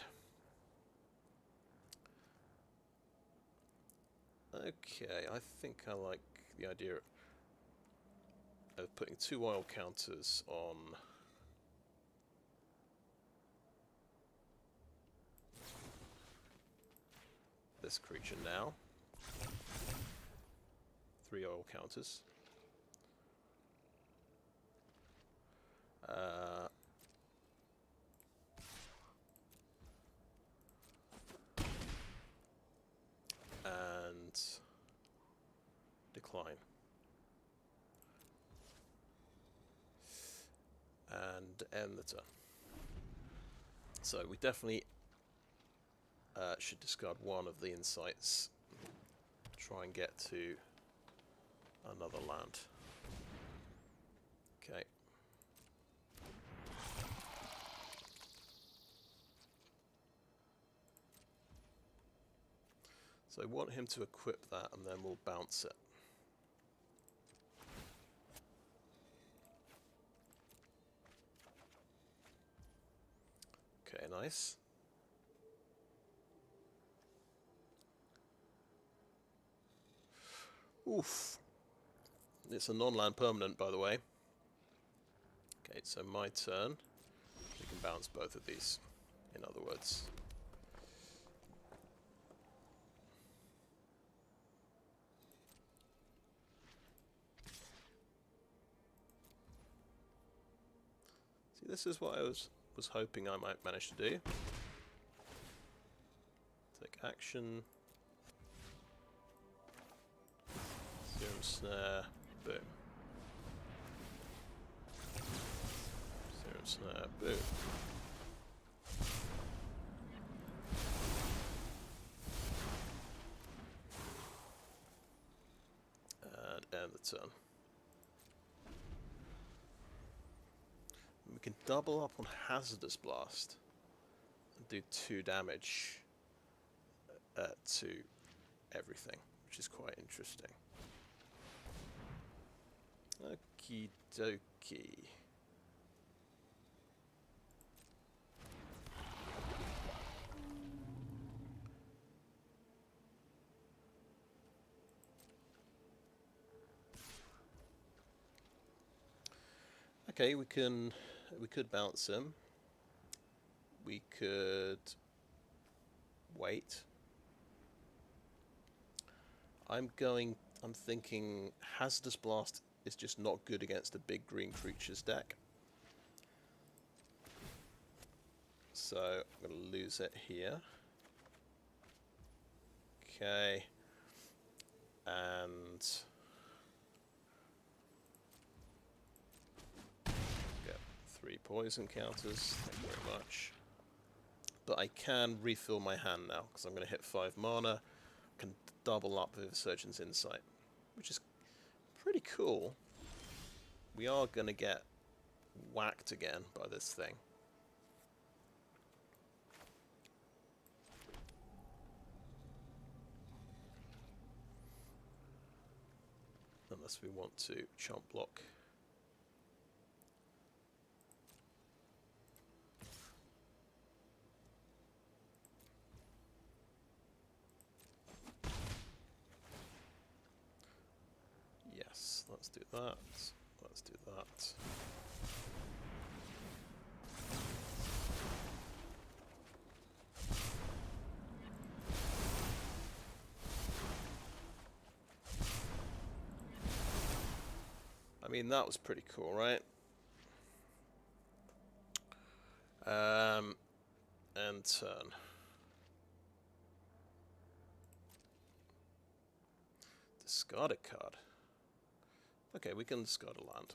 Okay, I think I like the idea of putting 2 wild counters on this creature now. 3 oil counters. And decline. And end the turn. So we definitely should discard 1 of the insights. Try and get to another land. Okay. So I want him to equip that and then we'll bounce it. Okay, nice. Oof. It's a non-land permanent, by the way. Okay, so my turn. bounce both of these, in other words. See, this is what I was hoping I might manage to do. Take action. Serum Snare. Boom. Serum Snare. Boom. And end the turn. We can double up on Hazardous Blast and do 2 damage to everything, which is quite interesting. Okie dokie. Okay, we could bounce him. We could wait. I'm thinking Hazardous Blast is just not good against a big green creatures deck. So I'm going to lose it here. Okay. And get 3 poison counters. Thank you very much. But I can refill my hand now because I'm going to hit 5 mana. Can double up Vivisurgeon's Insight, which is pretty cool. We are going to get whacked again by this thing. Unless we want to chomp block. Yes, let's do that. Let's do that. I mean, that was pretty cool, right? And turn. Discard a card. Okay, we can discard a land.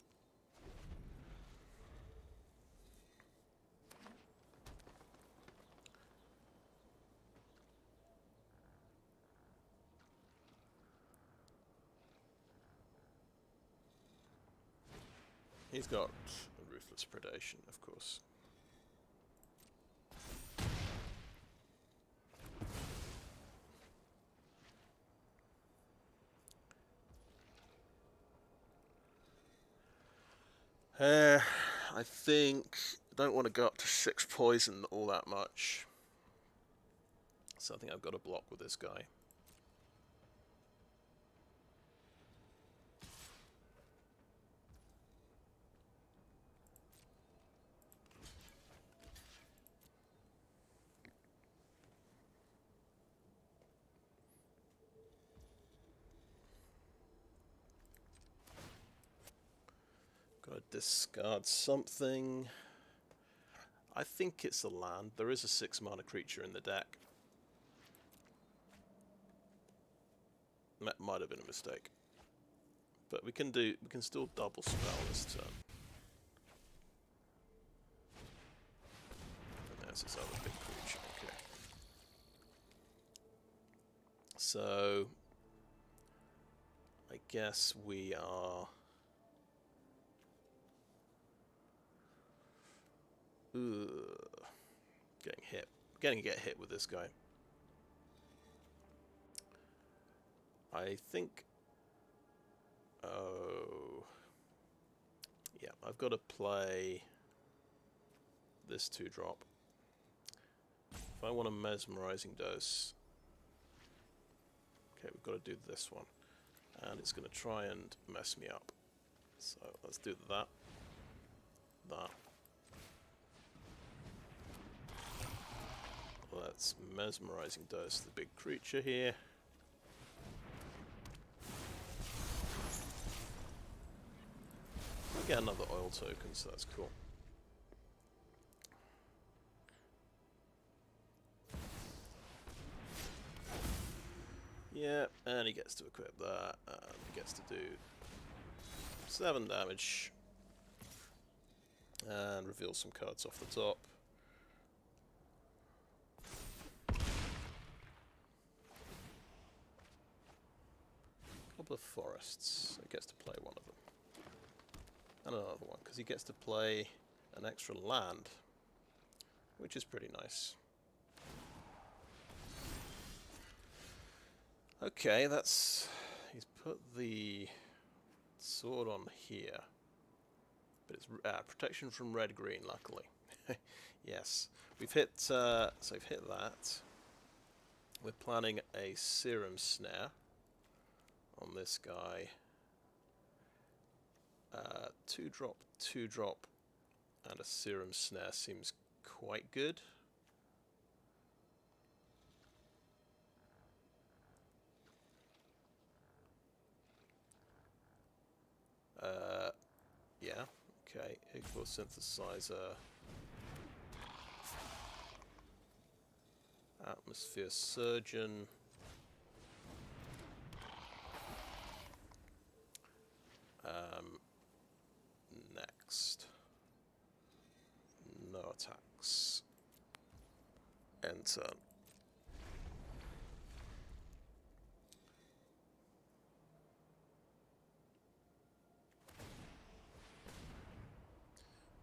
He's got a Ruthless Predation, of course. I think I don't want to go up to 6 poison all that much. So I think I've got to block with this guy. Gotta discard something. I think it's a land. There is a 6 mana creature in the deck. That might have been a mistake. But we can still double spell this turn. And there's this other big creature, okay. So I guess we are getting hit. Getting to get hit with this guy. I think. Oh. Yeah, I've got to play this 2-drop. If I want a Mesmerizing Dose. Okay, we've got to do this one. And it's going to try and mess me up. So let's do that. That. Let's Mesmerizing Dose the big creature here. I get another oil token, so that's cool. Yeah, and he gets to equip that, and he gets to do 7 damage. And reveal some cards off the top. Couple of forests, so he gets to play one of them. And another one, because he gets to play an extra land, which is pretty nice. Okay, that's... he's put the sword on here. But it's protection from red-green, luckily. Yes. We've hit... so we've hit that. We're planning a Serum Snare on this guy. 2-drop, 2-drop, and a Serum Snare seems quite good. Yeah, okay. Ichor Synthesizer. Vivisurgeon. Next. No attacks. Enter.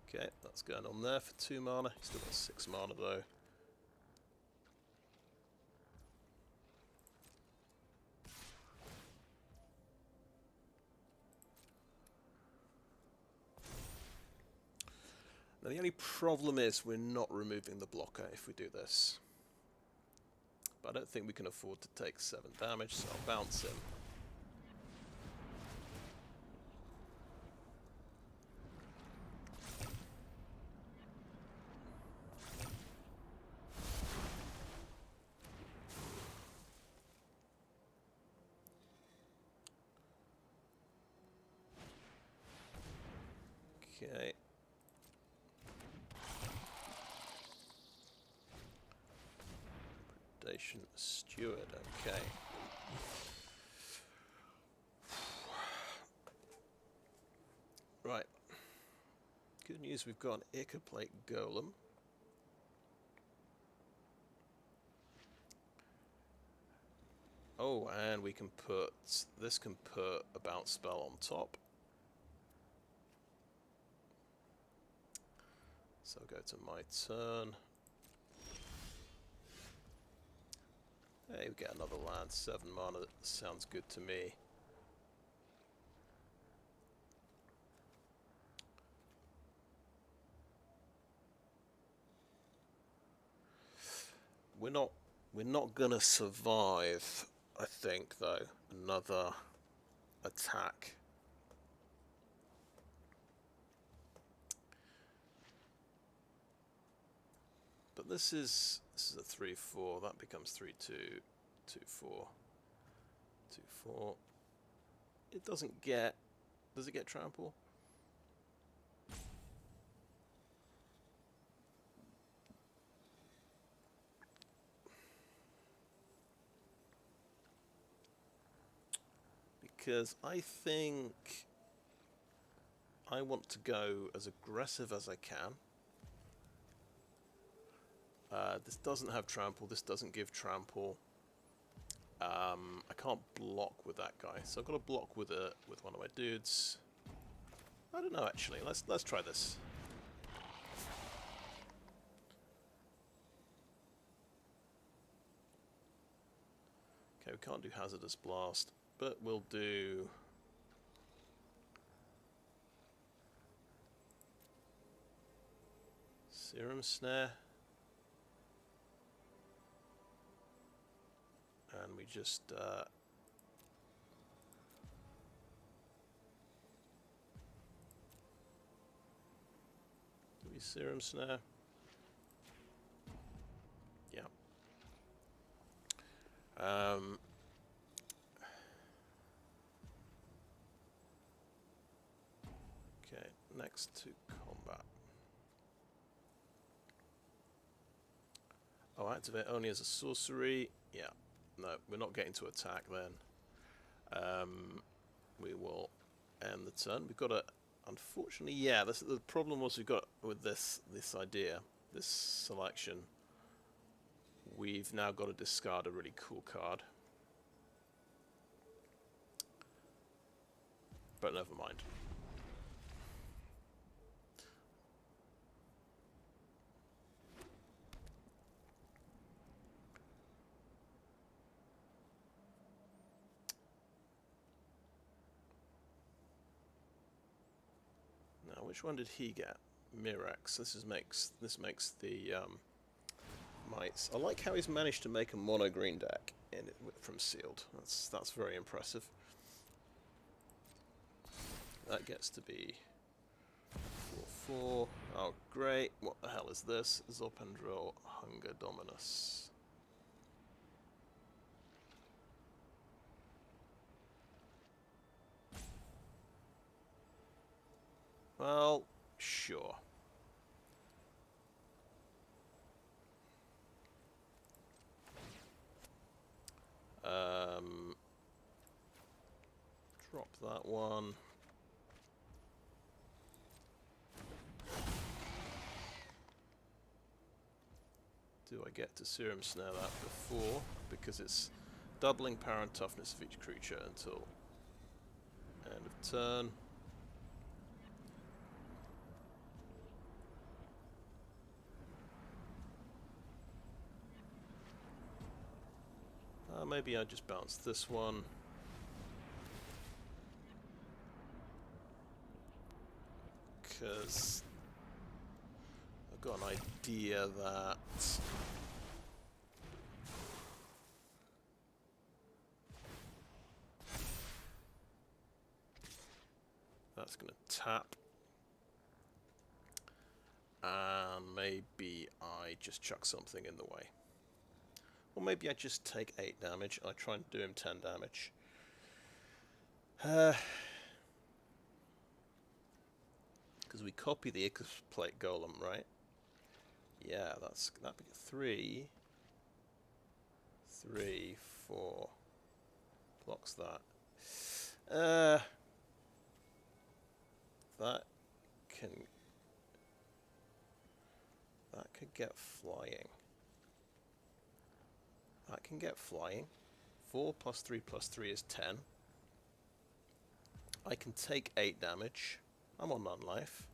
Okay, that's going on there for 2 mana. He's still got 6 mana though. Now the only problem is we're not removing the blocker if we do this. But I don't think we can afford to take 7 damage, so I'll bounce him. Okay. Predation Steward, okay. Right. Good news, we've got an Ichor Plate Golem. Oh, and we can put... this can put a bounce spell on top. So I'll go to my turn. Hey, we get another land, 7 mana, that sounds good to me. We're not gonna survive, I think, though, another attack. But this is a 3/4, that becomes 3/2, 2/4, 2/4. It doesn't get... does it get trample? Because I think I want to go as aggressive as I can. This doesn't have trample, this doesn't give trample. I can't block with that guy, so I've got to block with one of my dudes. I don't know actually. Let's try this. Okay, we can't do Hazardous Blast, but we'll do... Serum Snare. And we just... do we Serum Snare? Yeah, Okay, next to combat. Oh, activate only as a sorcery. Yeah, no, we're not getting to attack then. We will end the turn. We've got a, unfortunately, yeah. The problem was we've got with this idea, this selection. We've now got to discard a really cool card. But never mind. Now, which one did he get? Mirax. This makes the mites. I like how he's managed to make a mono green deck in it from sealed. That's very impressive. That gets to be 4/4. Oh, great. What the hell is this? Zopendril Hunger Dominus. Well, sure. Drop that one. Do I get to Serum Snare that before? Because it's doubling power and toughness of each creature until end of turn. Maybe I just bounce this one. Because I've got an idea that that's going to tap. And maybe I just chuck something in the way. Or maybe I just take 8 damage. I try and do him 10 damage. Because we copy the Ichor Plate Golem, right? Yeah, that'd be 3, 4. Blocks that. That could get flying. That can get flying. 4 + 3 + 3 is 10. I can take 8 damage. I'm on none life.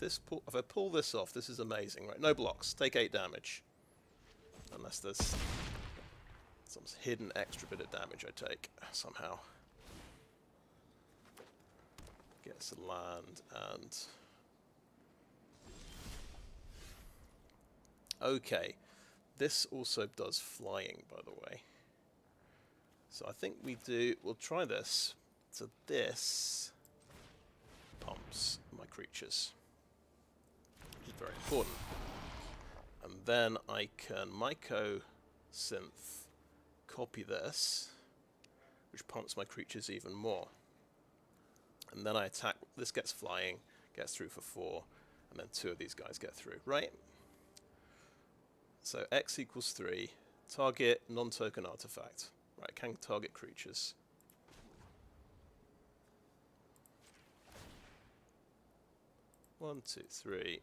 If I pull this off, this is amazing, right? No blocks. Take 8 damage. Unless there's some hidden extra bit of damage I take somehow. Gets a land and... Okay. This also does flying, by the way. So I think we'll try this. So this pumps my creatures, which is very important. And then I can Mycosynth copy this, which pumps my creatures even more. And then I attack, this gets flying, gets through for 4, and then 2 of these guys get through, right? So X = 3, target non-token artifact. Right, can target creatures. One, 2, 3.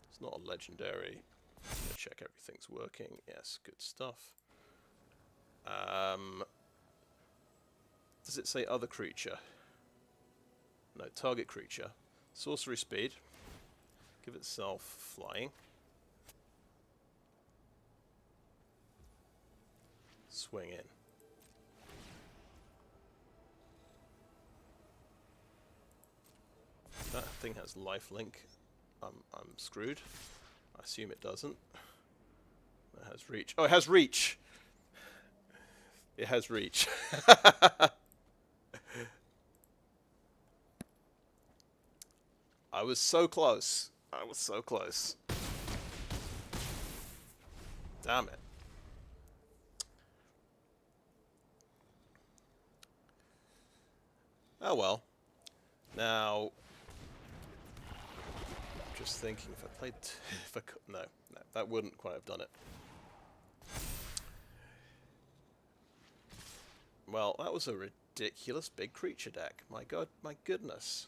It's not a legendary. I'm going to check everything's working. Yes, good stuff. Does it say other creature? No, target creature. Sorcery speed. Give itself flying. Swing in. That thing has lifelink. I'm screwed. I assume it doesn't. It has reach. Oh, it has reach! It has reach. I was so close. I was so close. Damn it. Oh well. Now, just thinking if I played... if I could, no, that wouldn't quite have done it. Well, that was a ridiculous big creature deck. My god, my goodness.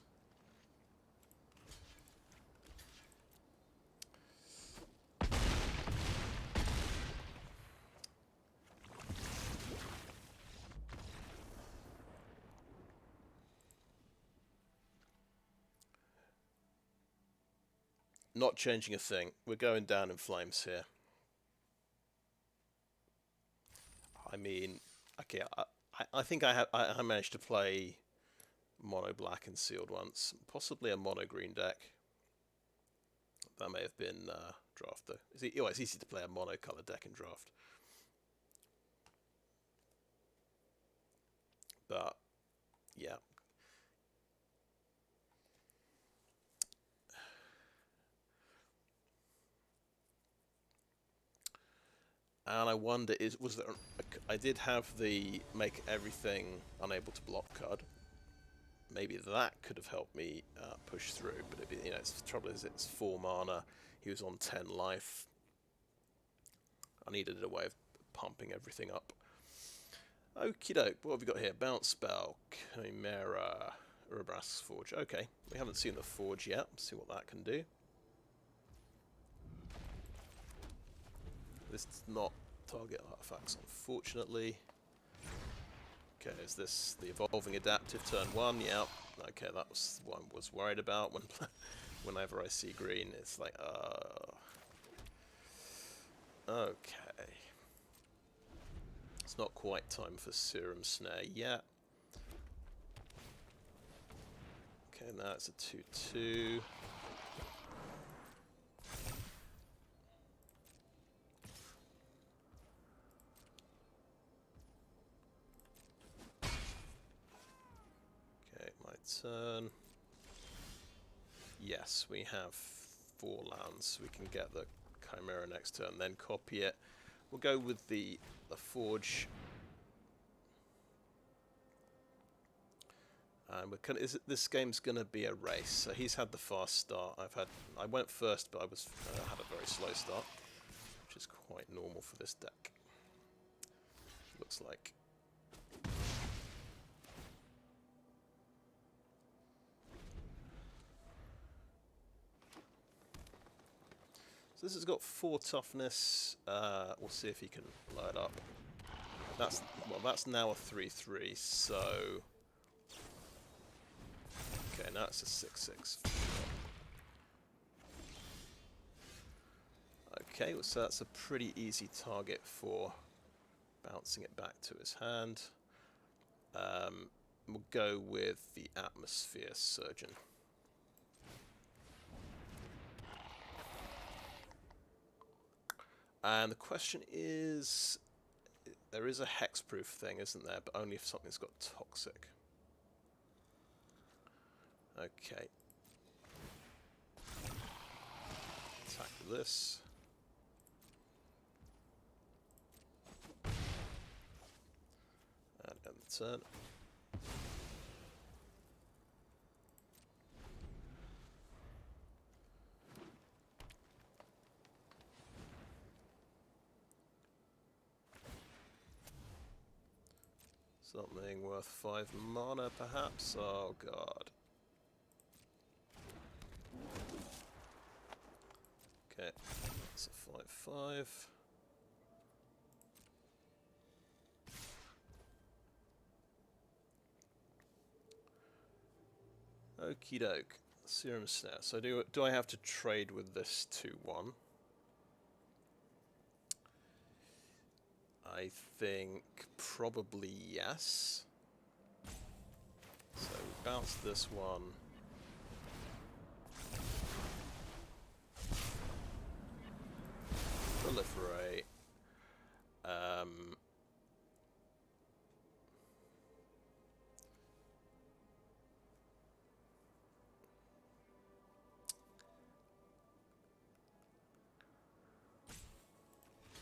Not changing a thing. We're going down in flames here. I mean, okay, I think I managed to play mono black and sealed once, possibly a mono green deck. That may have been draft though. It's easy to play a mono color deck in draft. But yeah. And I wonder, was there? I did have the make everything unable to block card. Maybe that could have helped me push through. But you know, the trouble is, it's 4 mana. He was on 10 life. I needed a way of pumping everything up. Okie doke. What have we got here? Bounce spell, Chimera, Urabrask Forge. Okay, we haven't seen the Forge yet. Let's see what that can do. This does not target artifacts, unfortunately. Okay, is this the Evolving Adaptive turn 1? Yeah. Okay, that was what I was worried about when whenever I see green. It's like, okay. It's not quite time for Serum Snare yet. Okay, now it's a 2/2. Okay, my turn. Yes, we have 4 lands. We can get the Chimera next turn, then copy it. We'll go with the Forge. And this game's gonna be a race. So he's had the fast start. I went first, but I had a very slow start, which is quite normal for this deck. Looks like. So this has got 4 toughness. We'll see if he can light up. That's now a 3/3. So. Okay, now it's a 6/6. Okay, so that's a pretty easy target for bouncing it back to his hand. We'll go with the Atmosphere Surgeon. And the question is, there is a hexproof thing, isn't there? But only if something's got toxic. Okay. Attack with this. And end the turn. Something worth 5 mana, perhaps? Oh, God. Okay, that's a 5/5. Okie doke. Serum Snare. So do I have to trade with this 2/1? I think probably yes. So we bounce this one. Proliferate.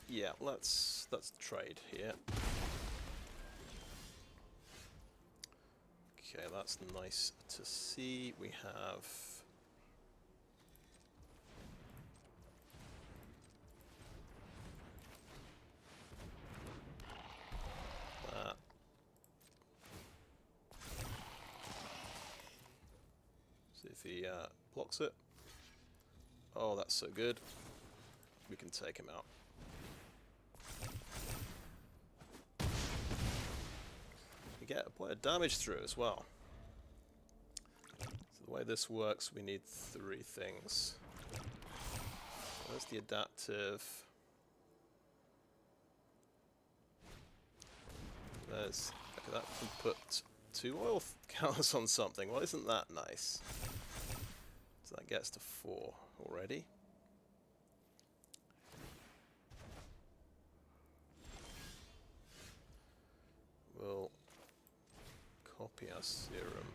Yeah, let's trade here. Okay, that's nice to see. We have that. See if he blocks it. Oh, that's so good. We can take him out. We get quite a damage through as well. So the way this works, we need 3 things. There's the adaptive. There's, look at that, we can put 2 oil counters on something. Well, isn't that nice? So that gets to 4 already. We'll copy our Serum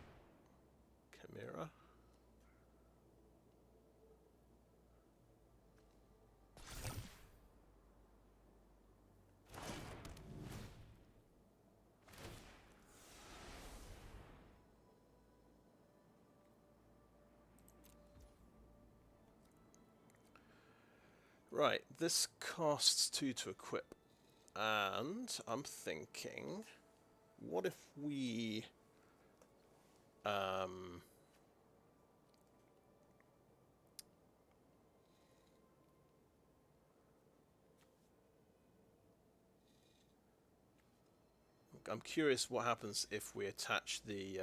Chimera. Right, this costs 2 to equip, and I'm thinking, what if we I'm curious what happens if we attach the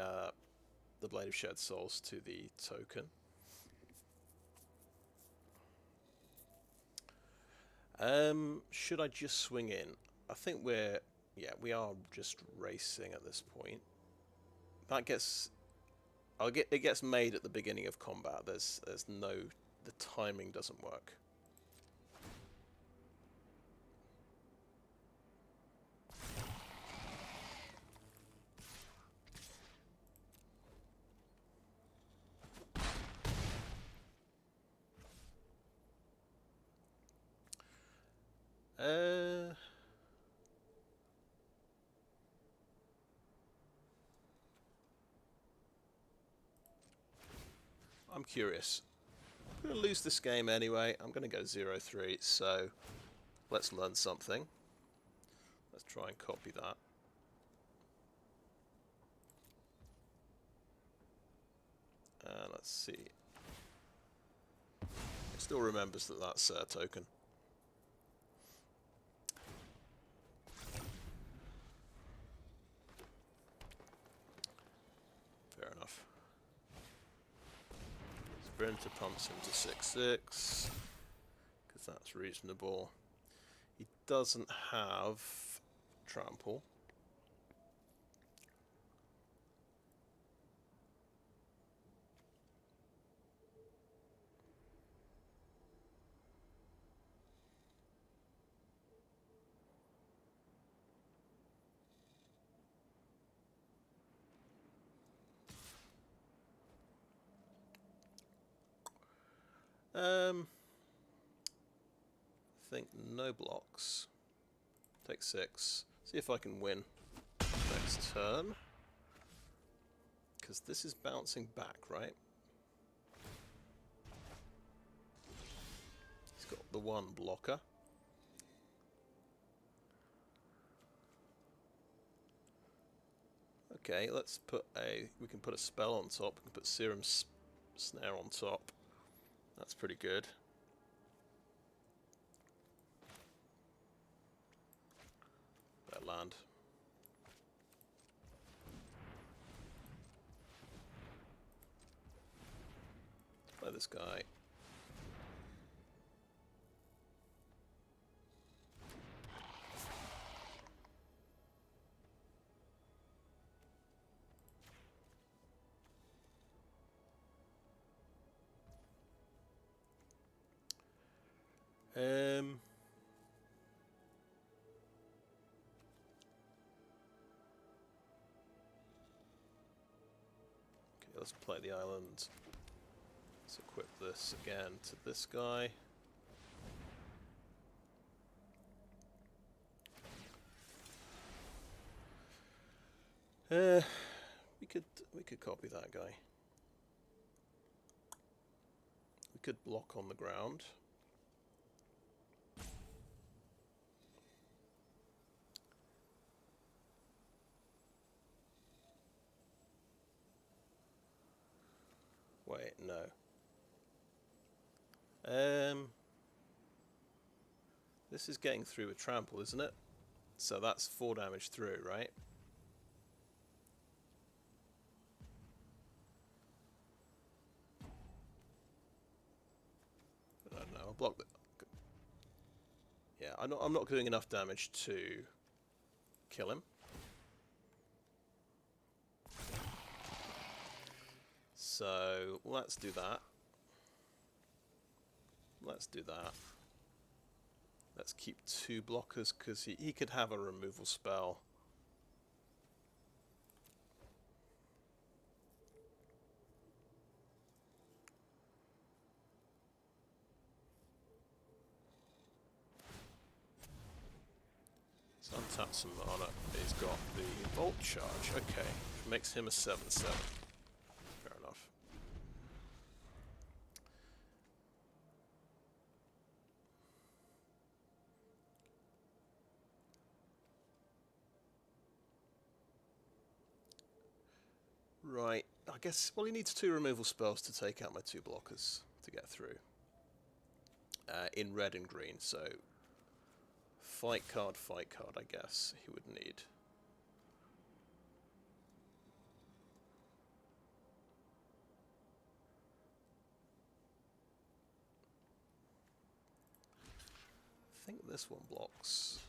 Blade of Shed Souls to the token. Should I just swing in? I think we are just racing at this point. That gets, it gets made at the beginning of combat. There's no, the timing doesn't work. I'm curious. I'm going to lose this game anyway. I'm going to go 0-3, so let's learn something. Let's try and copy that. Let's see. It still remembers that that's a token. Fair enough. Sprinter pumps him to 6-6, because that's reasonable. He doesn't have trample. I think no blocks. Take 6. See if I can win next turn. Because this is bouncing back, right? He's got the 1 blocker. Okay, let's put we can put a spell on top. We can put Serum Snare on top. That's pretty good. That land. Play this guy. Okay, let's play the island. Let's equip this again to this guy. We could copy that guy. We could block on the ground. Wait, no. This is getting through with trample, isn't it? So that's 4 damage through, right? I don't know. I'll block that. Yeah, I'm not doing enough damage to kill him. So let's do that. Let's do that. Let's keep 2 blockers because he could have a removal spell. Let's untap some mana. He's got the Volt Charge. Okay, makes him a 7/7. Fair enough. Right, I guess, well, he needs 2 removal spells to take out my 2 blockers to get through. In red and green, so fight card, I guess, he would need. I think this one blocks.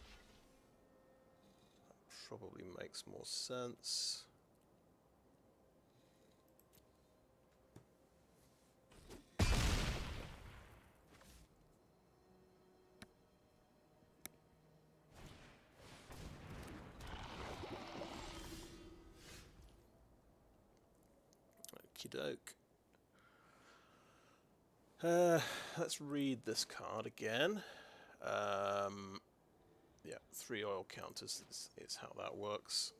That probably makes more sense. Okey-doke. Let's read this card again. Yeah, 3 oil counters is how that works.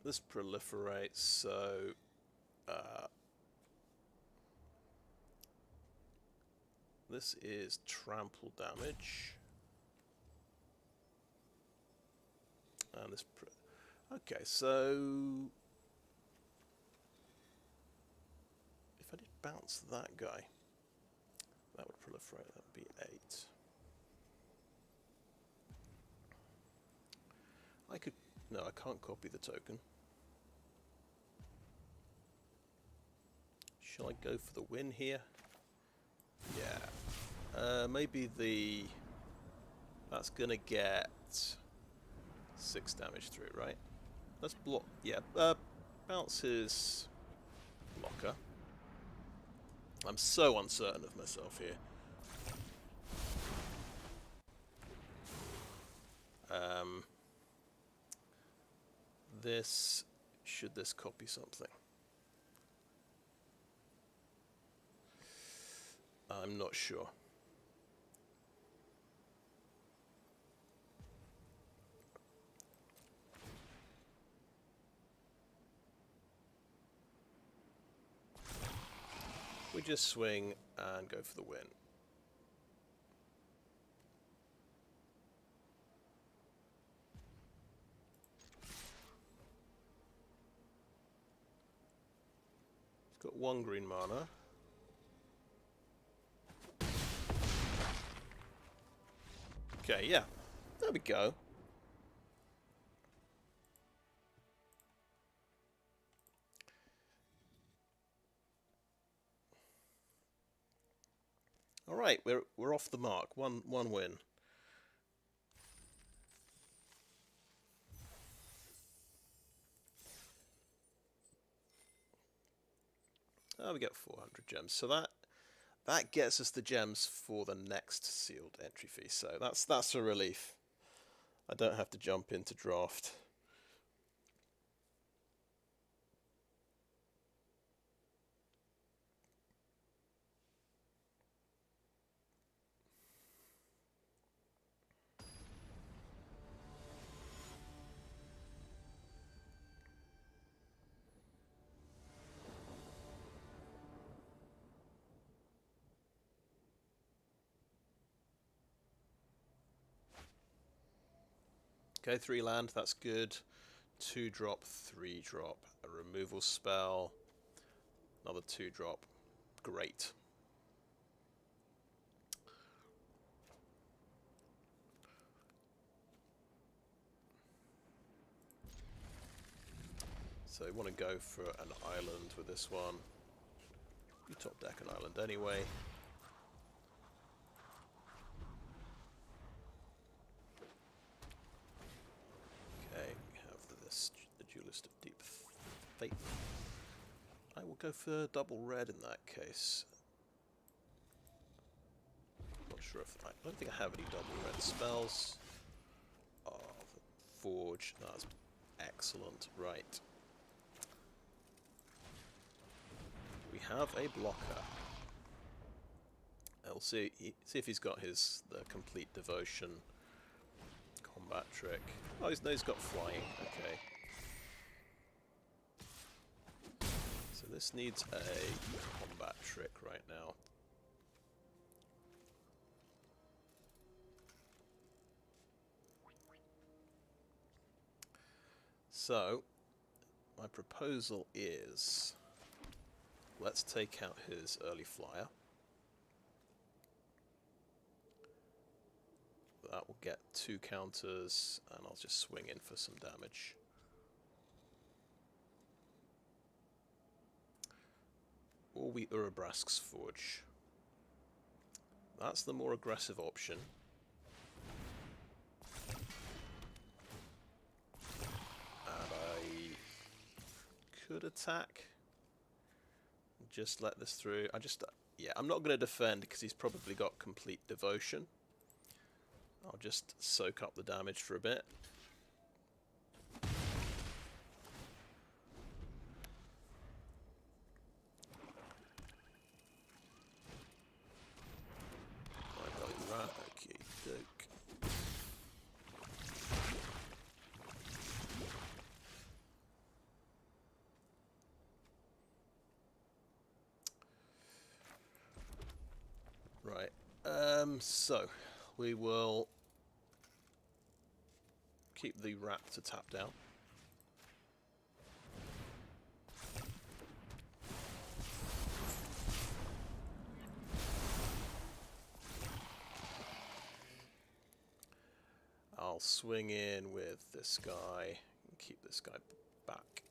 This proliferates, so this is trample damage. And this... Okay, so... if I did bounce that guy, that would proliferate, that would be 8. I could... no, I can't copy the token. Shall I go for the win here? Yeah. Maybe the... that's gonna get 6 damage through, right? Let's block... yeah, bounce his blocker. I'm so uncertain of myself here. This... should this copy something? I'm not sure. We just swing and go for the win. It's got 1 green mana. Okay, yeah. There we go. All right, we're off the mark. One win. Oh, we get 400 gems. So that gets us the gems for the next sealed entry fee. So that's a relief. I don't have to jump into draft. Okay, 3 land, that's good. 2-drop, 3-drop, a removal spell, another 2-drop. Great. So you want to go for an island with this one. You top deck an island anyway. Okay, we have the Duelist of Deep Faith. I will go for double red in that case. Not sure if I don't think I have any double red spells. Oh, the Forge, that's excellent. Right. We have a blocker. I'll see if he's got the complete devotion combat trick. Oh, he's got flying. Okay. So this needs a combat trick right now. So my proposal is, let's take out his early flyer. That will get 2 counters, and I'll just swing in for some damage. Or we Urabrask's Forge. That's the more aggressive option. And I could attack. Just let this through. Yeah, I'm not going to defend because he's probably got complete devotion. I'll just soak up the damage for a bit. Okay, doke. Right. So we will keep the Raptor tap down. I'll swing in with this guy and keep this guy back.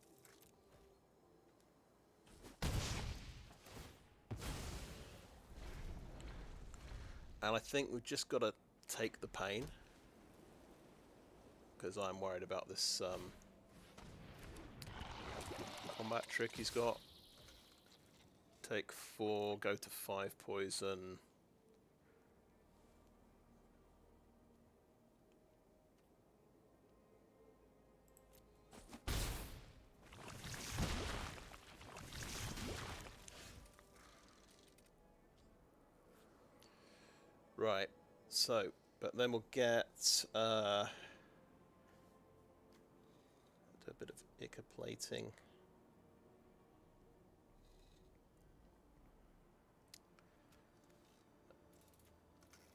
And I think we've just got to take the pain, because I'm worried about this combat trick he's got. Take 4, go to 5 poison. Right, so, but then we'll get a bit of Ichor plating.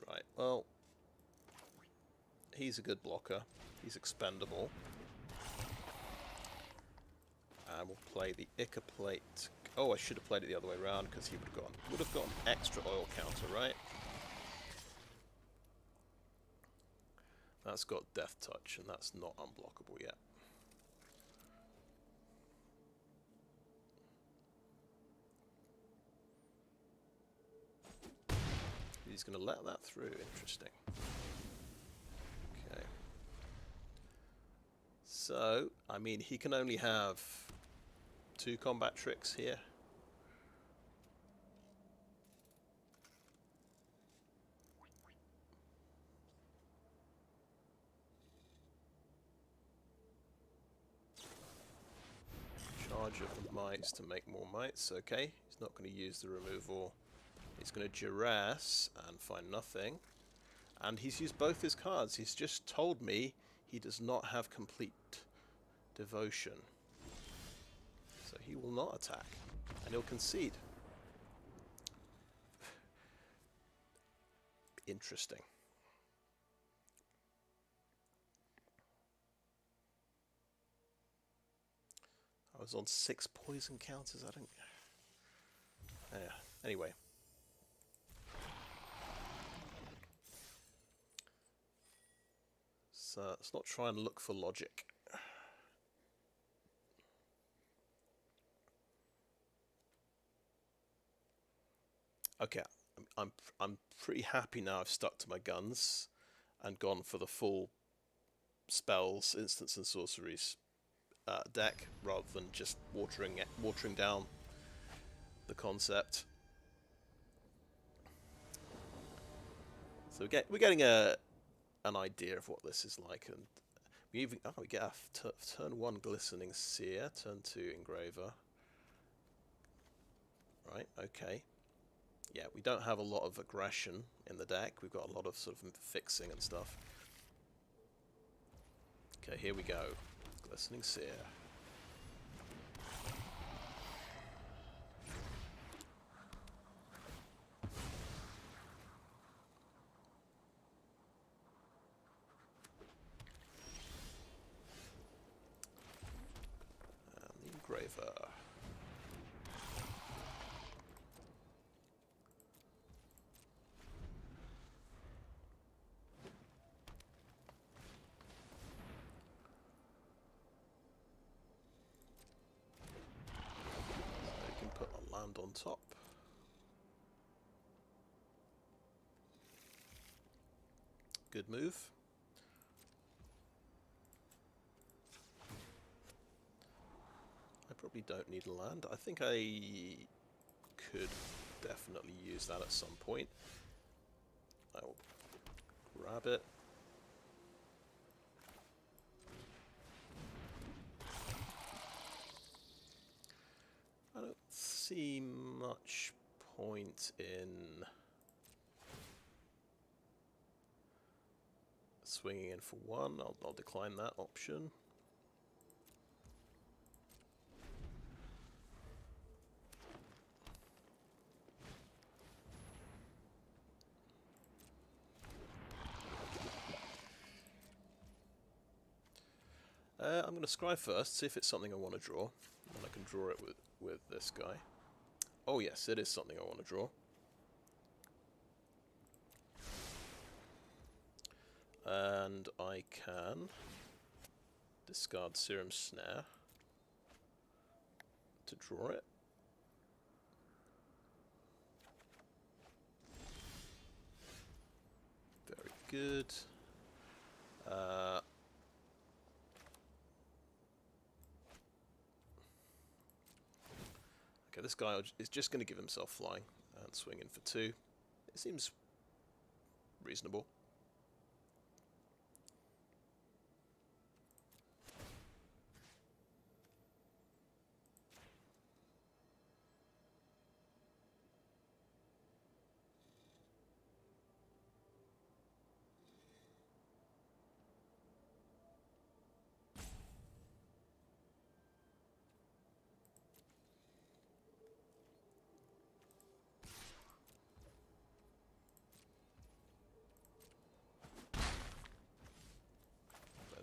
Right, well, he's a good blocker. He's expendable. And we'll play the Ichor plate. Oh, I should have played it the other way around because he would have got an extra oil counter, right? That's got Death Touch, and that's not unblockable yet. He's going to let that through. Interesting. Okay. So, I mean, he can only have 2 combat tricks here. Charge of the mites to make more mites. Okay, he's not going to use the removal. He's going to Jurass and find nothing. And he's used both his cards. He's just told me he does not have complete devotion. So he will not attack. And he'll concede. Interesting. I was on 6 poison counters. I don't. Yeah. Anyway. So let's not try and look for logic. Okay, I'm pretty happy now. I've stuck to my guns and gone for the full spells, instants, and sorceries deck rather than just watering down the concept. So we're getting an idea of what this is like, and we get a turn 1 Glistener Seer, turn 2 Engraver. Right, okay. Yeah, we don't have a lot of aggression in the deck. We've got a lot of sort of fixing and stuff. Okay, here we go. Glistener Seer. And the Engraver. On top. Good move. I probably don't need a land. I think I could definitely use that at some point. I will grab it. I don't see much point in swinging in for 1. I'll decline that option. I'm going to scry first, see if it's something I want to draw, and I can draw it with this guy. Oh yes, it is something I want to draw. And I can discard Serum Snare to draw it. Very good. Okay, this guy is just going to give himself flying and swing in for 2. It seems reasonable.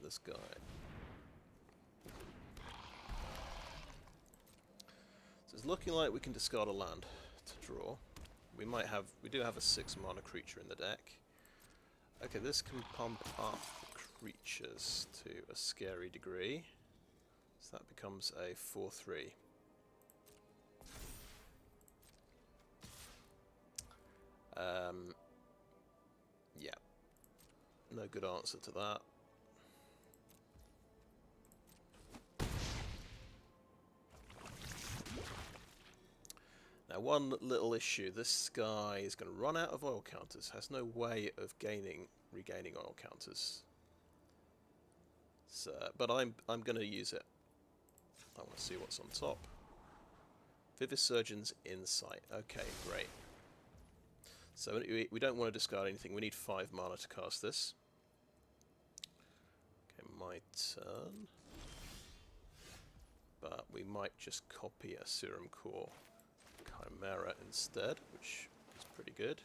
This guy. So it's looking like we can discard a land to draw. We do have a 6 mana creature in the deck. Okay, this can pump up creatures to a scary degree. So that becomes a 4/3. Yeah. No good answer to that. Now, one little issue, this guy is going to run out of oil counters, has no way of regaining oil counters. So, but I'm going to use it. I want to see what's on top. Vivisurgeon's Insight. Okay, great. So we don't want to discard anything. We need 5 mana to cast this. Okay, my turn. But we might just copy a Serum Core Chimera instead, which is pretty good.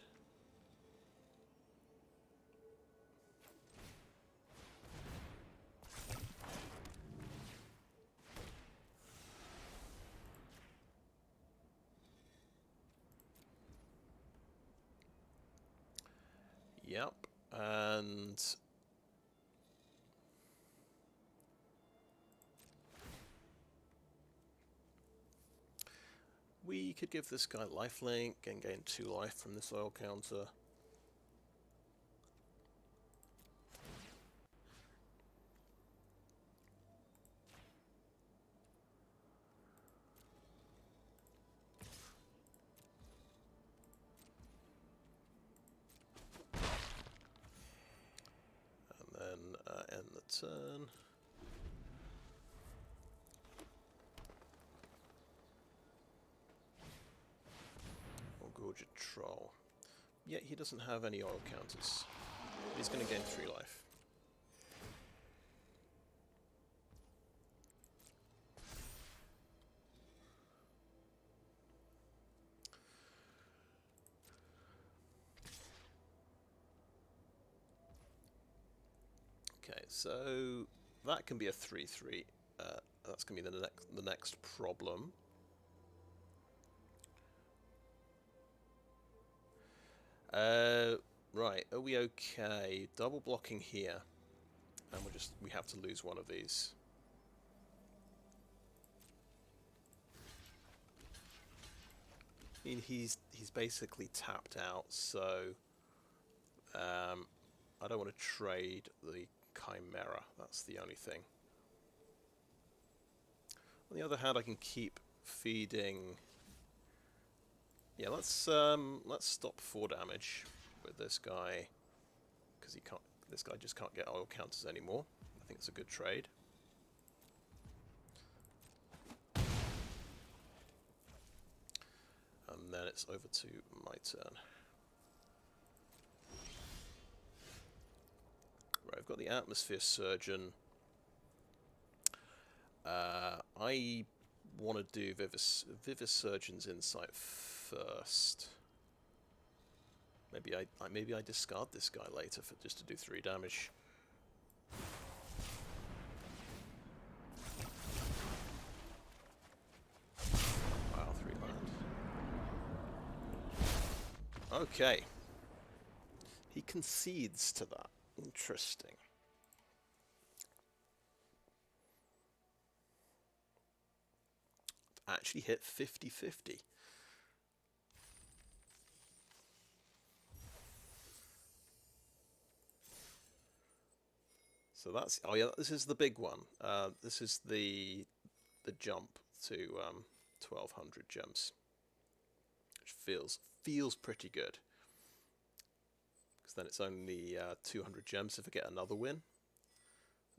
Yep, and we could give this guy lifelink and gain 2 life from this oil counter. And then end the turn. Gorget Troll. Yet he doesn't have any oil counters. He's going to gain 3 life. Okay, so that can be a 3/3. That's going to be the next problem. Right, are we okay? Double blocking here, and we have to lose one of these. I mean, he's basically tapped out, so I don't want to trade the Chimera. That's the only thing. On the other hand, I can keep feeding. Yeah, let's stop 4 damage with this guy, because he can't. This guy just can't get oil counters anymore. I think it's a good trade. And then it's over to my turn. Right, I've got the Atmosphere Surgeon. I want to do Vivisurgeon's Insight first. Maybe I discard this guy later for just to do 3 damage. Wow, 3 land. Okay. He concedes to that. Interesting. Actually hit 50-50. So that's, oh yeah, this is the big one. This is the jump to 1200 gems, which feels pretty good. Because then it's only 200 gems if I get another win.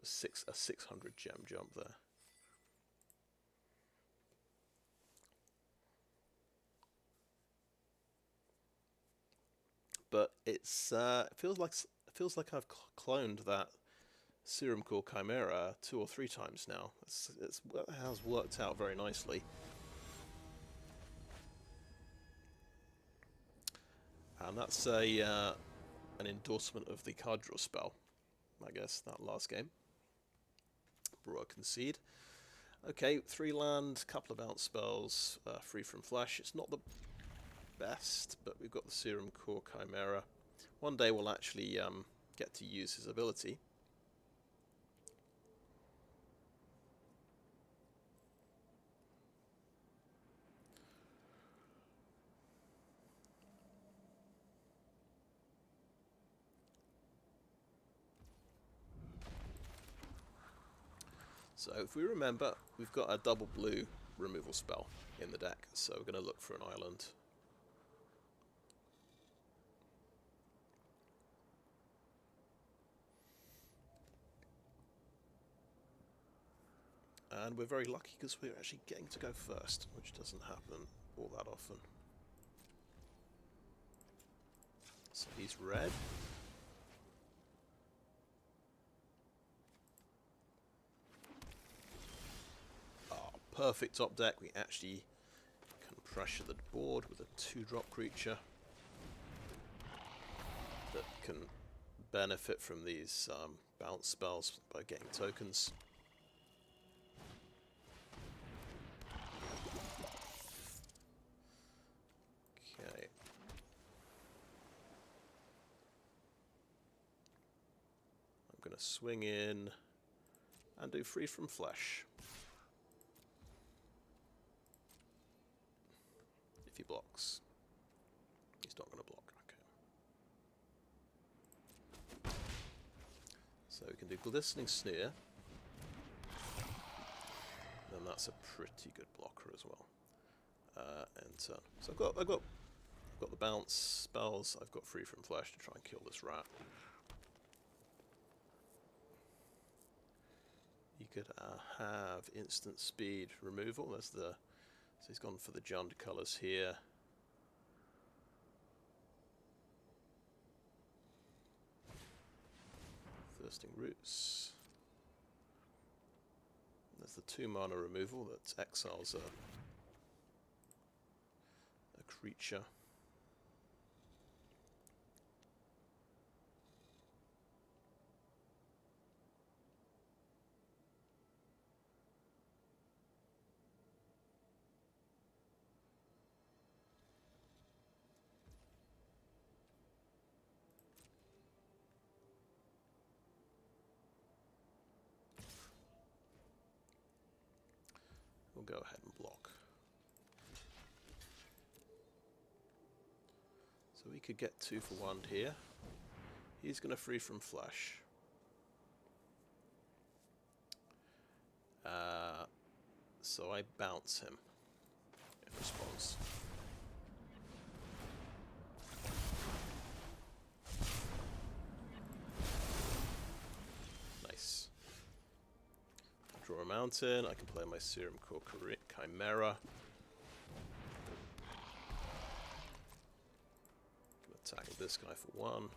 So a 600 gem jump there. But it feels like I've cloned that Serum Core Chimera 2 or 3 times now. It has worked out very nicely. And that's an endorsement of the card draw spell, I guess, that last game. Brewer Concede. Okay, 3 land, couple of bounce spells, free from flash. It's not the best, but we've got the Serum Core Chimera. One day we'll actually get to use his ability. So if we remember, we've got a double blue removal spell in the deck, so we're going to look for an island. And we're very lucky because we're actually getting to go first, which doesn't happen all that often. So he's red. Perfect top deck. We actually can pressure the board with a 2-drop creature that can benefit from these bounce spells by getting tokens. Okay. going to swing in and do Free from Flesh. If he blocks. He's not going to block. Okay. So we can do Glistener Seer. And that's a pretty good blocker as well. And so I've got the bounce spells. I've got Free from Flesh to try and kill this rat. You could have instant speed removal. There's the so he's gone for the Jund colours here. Thirsting Roots. There's the 2 mana removal that exiles a creature. We'll go ahead and block. So we could get 2 for 1 here. He's going to Free from Flesh. So I bounce him in response. Nice. Draw a mountain. I can play my Serum Chimera. Tackle this guy for 1.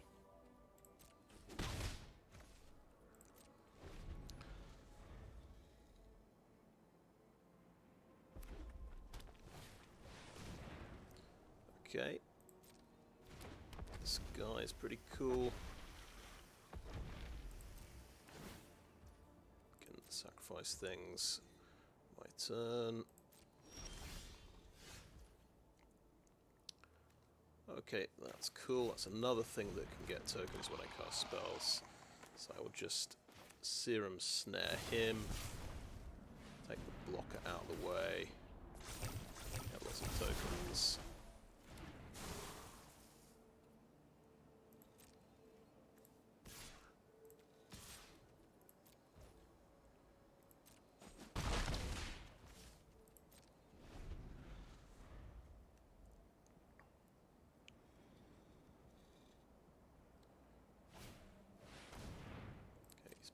Okay. This guy is pretty cool. Can sacrifice things. My turn. Okay, that's cool. That's another thing that can get tokens when I cast spells. So I will just Serum Snare him. Take the blocker out of the way. Get lots of tokens.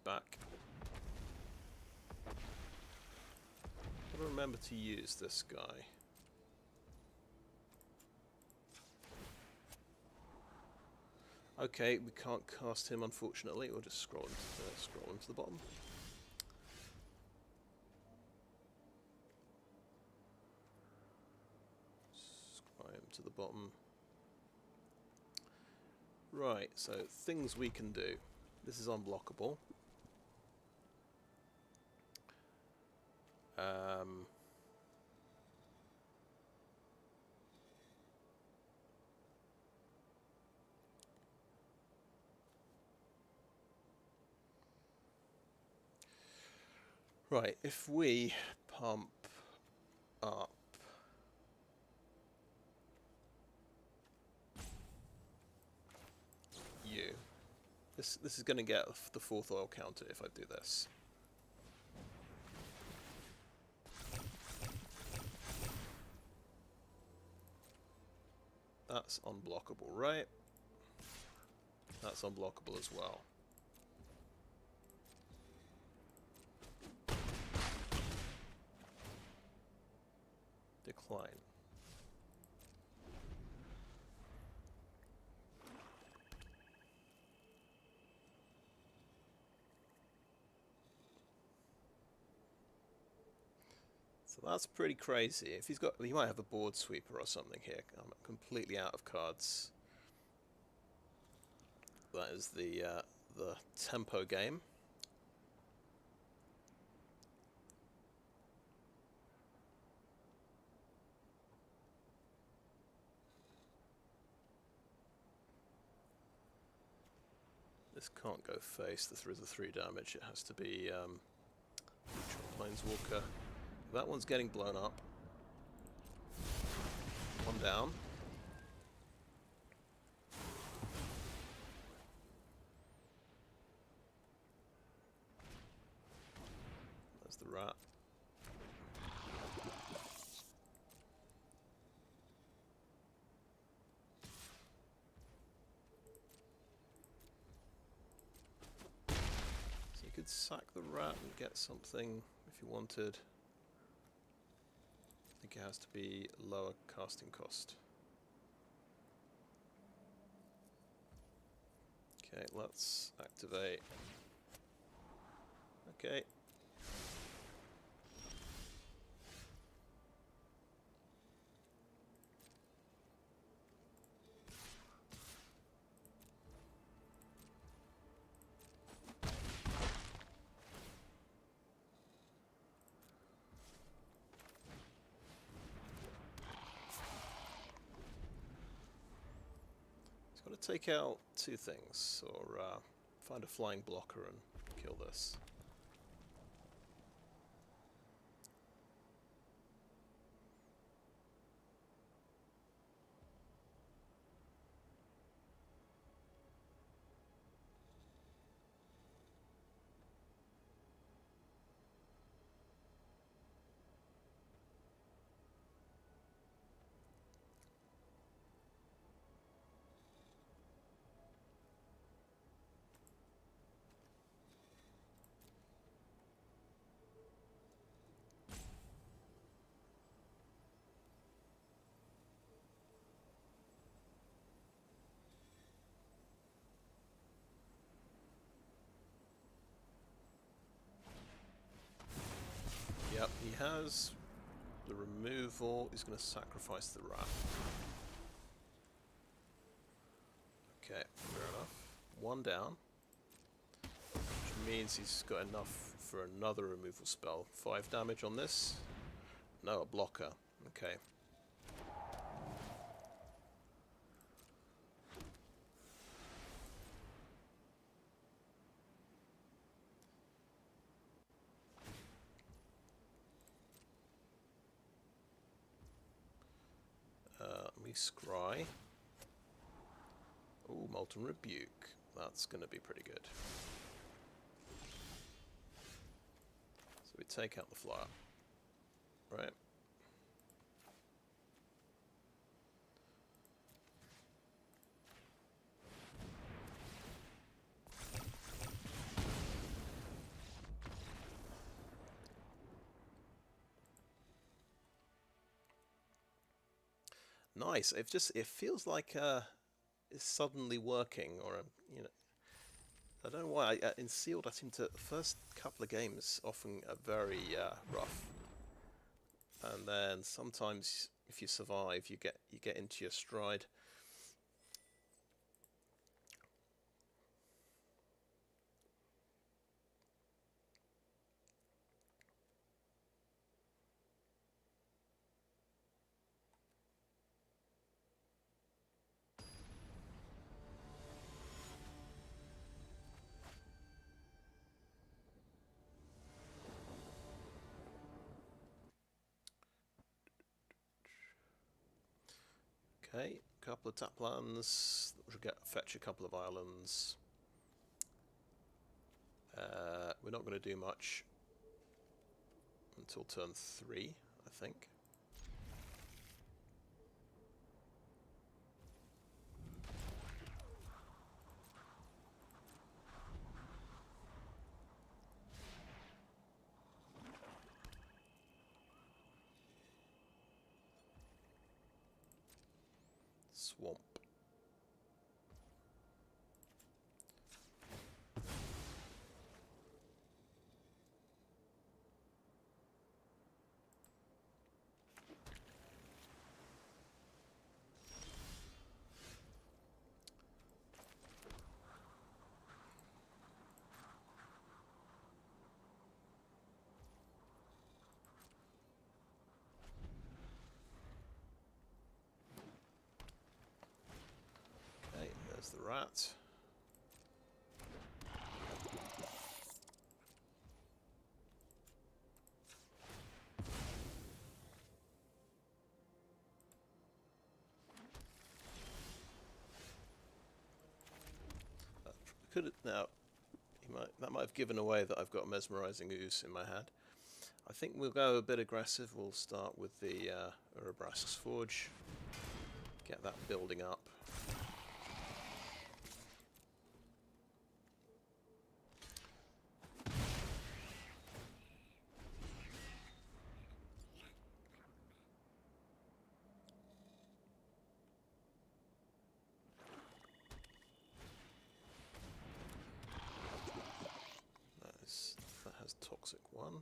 Back. Gotta remember to use this guy. Okay, we can't cast him unfortunately. We'll just scroll into the bottom. Scroll him to the bottom. Right, so things we can do. This is unblockable. Right, if we pump up you, this is going to get the 4th oil counter if I do this. That's unblockable, right? That's unblockable as well. Decline. So that's pretty crazy. If he's got, he might have a board sweeper or something here. I'm completely out of cards. That is the tempo game. This can't go face. This is a 3 damage. It has to be Planeswalker. That one's getting blown up. One down. There's the rat. So you could sack the rat and get something if you wanted. I think it has to be lower casting cost. Okay, let's activate. Okay. Got to take out 2 things, or find a flying blocker and kill this. Yep, he has the removal. He's going to sacrifice the rat. Okay, fair enough. 1 down. Which means he's got enough for another removal spell. 5 damage on this. No, a blocker. Okay. Let me scry. Ooh, Molten Rebuke. That's going to be pretty good. So we take out the flyer. Right. Nice. It feels like it's suddenly working, or you know, I don't know why. In sealed, I seem to first couple of games often are very rough, and then sometimes if you survive, you get into your stride. Okay, couple of tap lands. We'll fetch a couple of islands. We're not going to do much until turn 3, I think. Swamp. Okay, there's the rat. Could now that might have given away that I've got Mesmerizing Ooze in my hand. I think we'll go a bit aggressive. We'll start with the Urabrask's Forge. Get that building up. That has Toxic 1.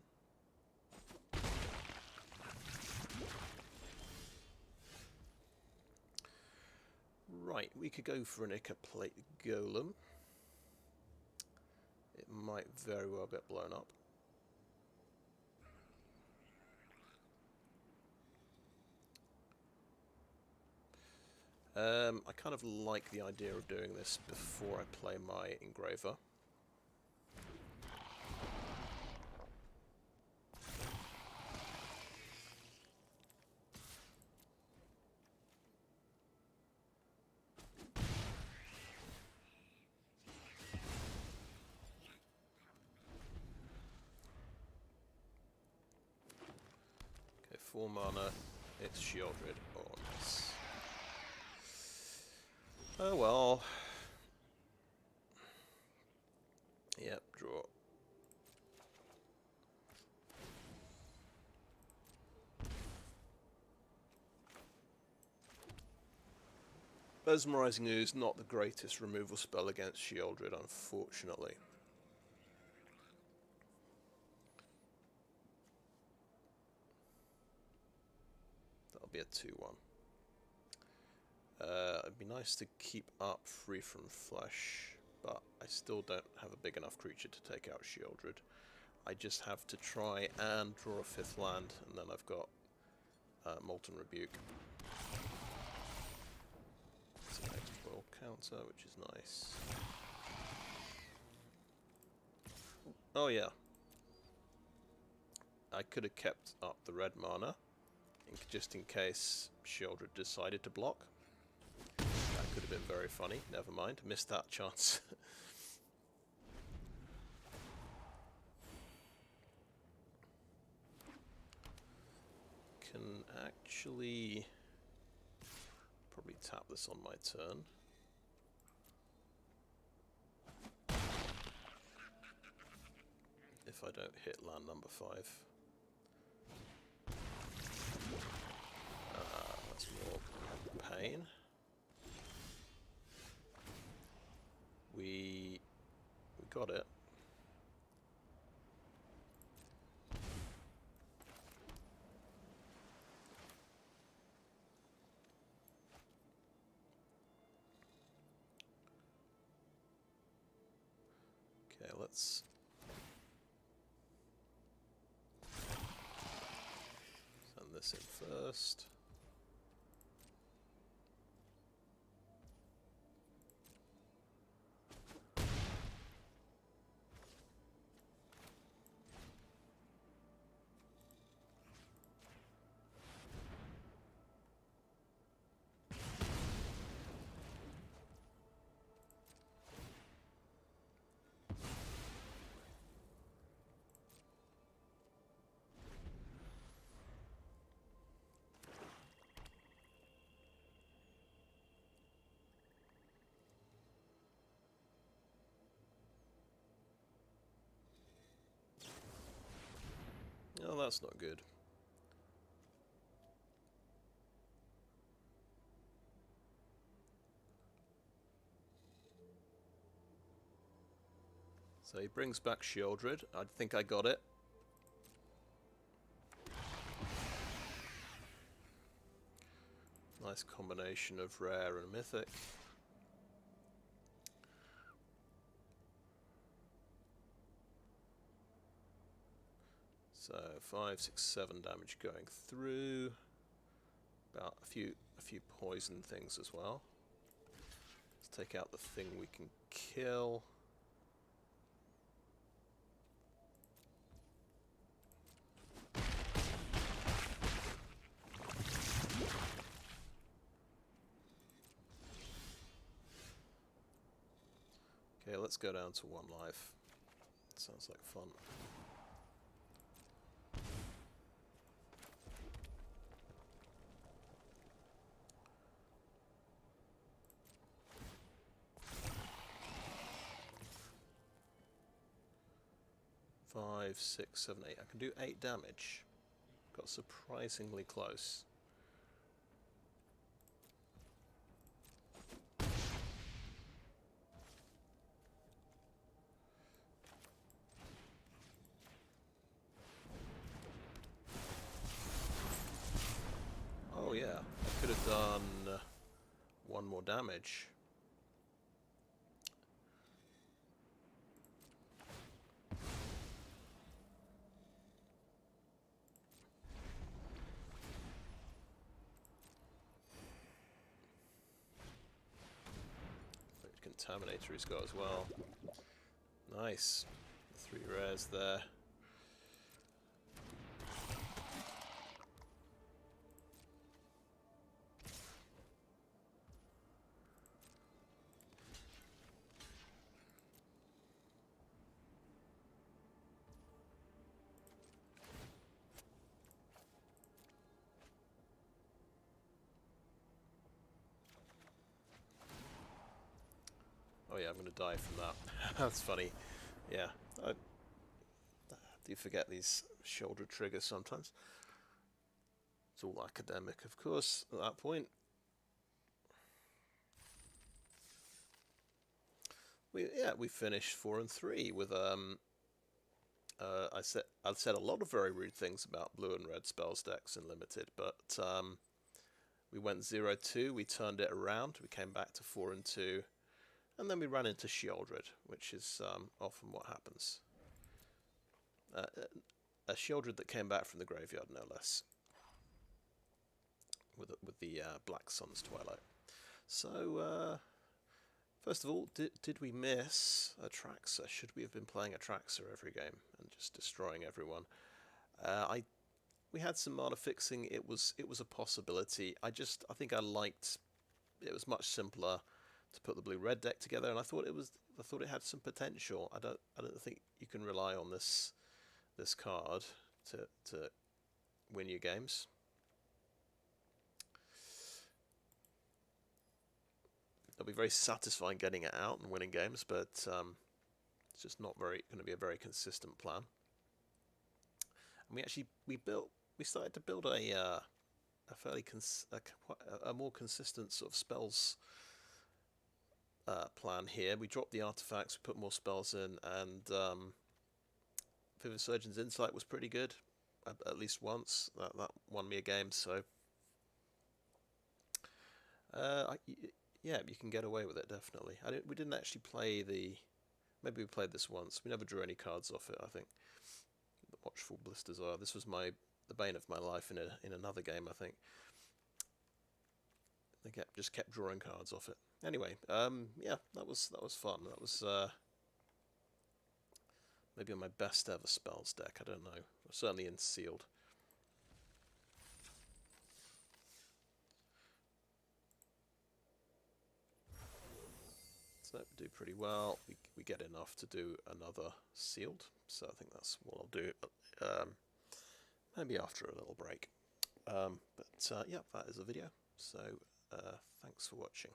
Right, we could go for an Ichor Plate Golem. It might very well get blown up. I kind of like the idea of doing this before I play my Engraver. Okay, 4 mana, it's Shieldred. Oh, nice. Oh well. Yep, draw. Mesmerizing Ooze, not the greatest removal spell against Shieldred, unfortunately. That'll be a 2-1. It'd be nice to keep up Free from Flesh, but I still don't have a big enough creature to take out Shieldred. I just have to try and draw a 5th land, and then I've got Molten Rebuke. It's an X-Boil counter, which is nice. Oh yeah. I could have kept up the red mana, just in case Shieldred decided to block. That could have been very funny. Never mind. Missed that chance. Can actually probably tap this on my turn. If I don't hit land number 5. That's more pain. We got it. Okay, let's send this in first. Oh, that's not good. So he brings back Shieldred. I think I got it. Nice combination of rare and mythic. So 5, 6, 7 damage going through. About a few poison things as well. Let's take out the thing we can kill. Okay, let's go down to 1 life. Sounds like fun. Five, 6, 7, 8. I can do 8 damage. Got surprisingly close. Oh yeah, I could have done 1 more damage. Contaminator he's got as well. Nice. 3 rares there. Oh yeah, I'm going to die from that. That's funny. Yeah, I do forget these shoulder triggers sometimes. It's all academic, of course, at that point. We finished 4 and 3 with I said a lot of very rude things about blue and red spells decks in limited, but we went 0-2, we turned it around, we came back to 4 and 2. And then we ran into Sheoldred, which is often what happens. A Sheoldred that came back from the graveyard, no less. With the Black Sun's Twilight. So, first of all, did we miss Atraxa? Should we have been playing Atraxa every game and just destroying everyone? We had some mana fixing. It was a possibility. I think I liked. It was much simpler to put the blue-red deck together, and I thought it had some potential. I don't think you can rely on this card to win your games. It'll be very satisfying getting it out and winning games, but it's just not going to be a very consistent plan. And we started to build a fairly a more consistent sort of spells plan here. We dropped the artifacts, we put more spells in, and Vivisurgeon's Insight was pretty good, at least once. That won me a game, so yeah, you can get away with it, definitely. We didn't actually play maybe we played this once. We never drew any cards off it, I think. The Watchful Blisterzoa. This was the bane of my life in another game, I think. They just kept drawing cards off it. Anyway, yeah, that was fun. That was maybe my best ever spells deck. I don't know. Certainly in sealed. So we do pretty well. We get enough to do another sealed. So I think that's what I'll do. Maybe after a little break. But yeah, that is the video. So thanks for watching.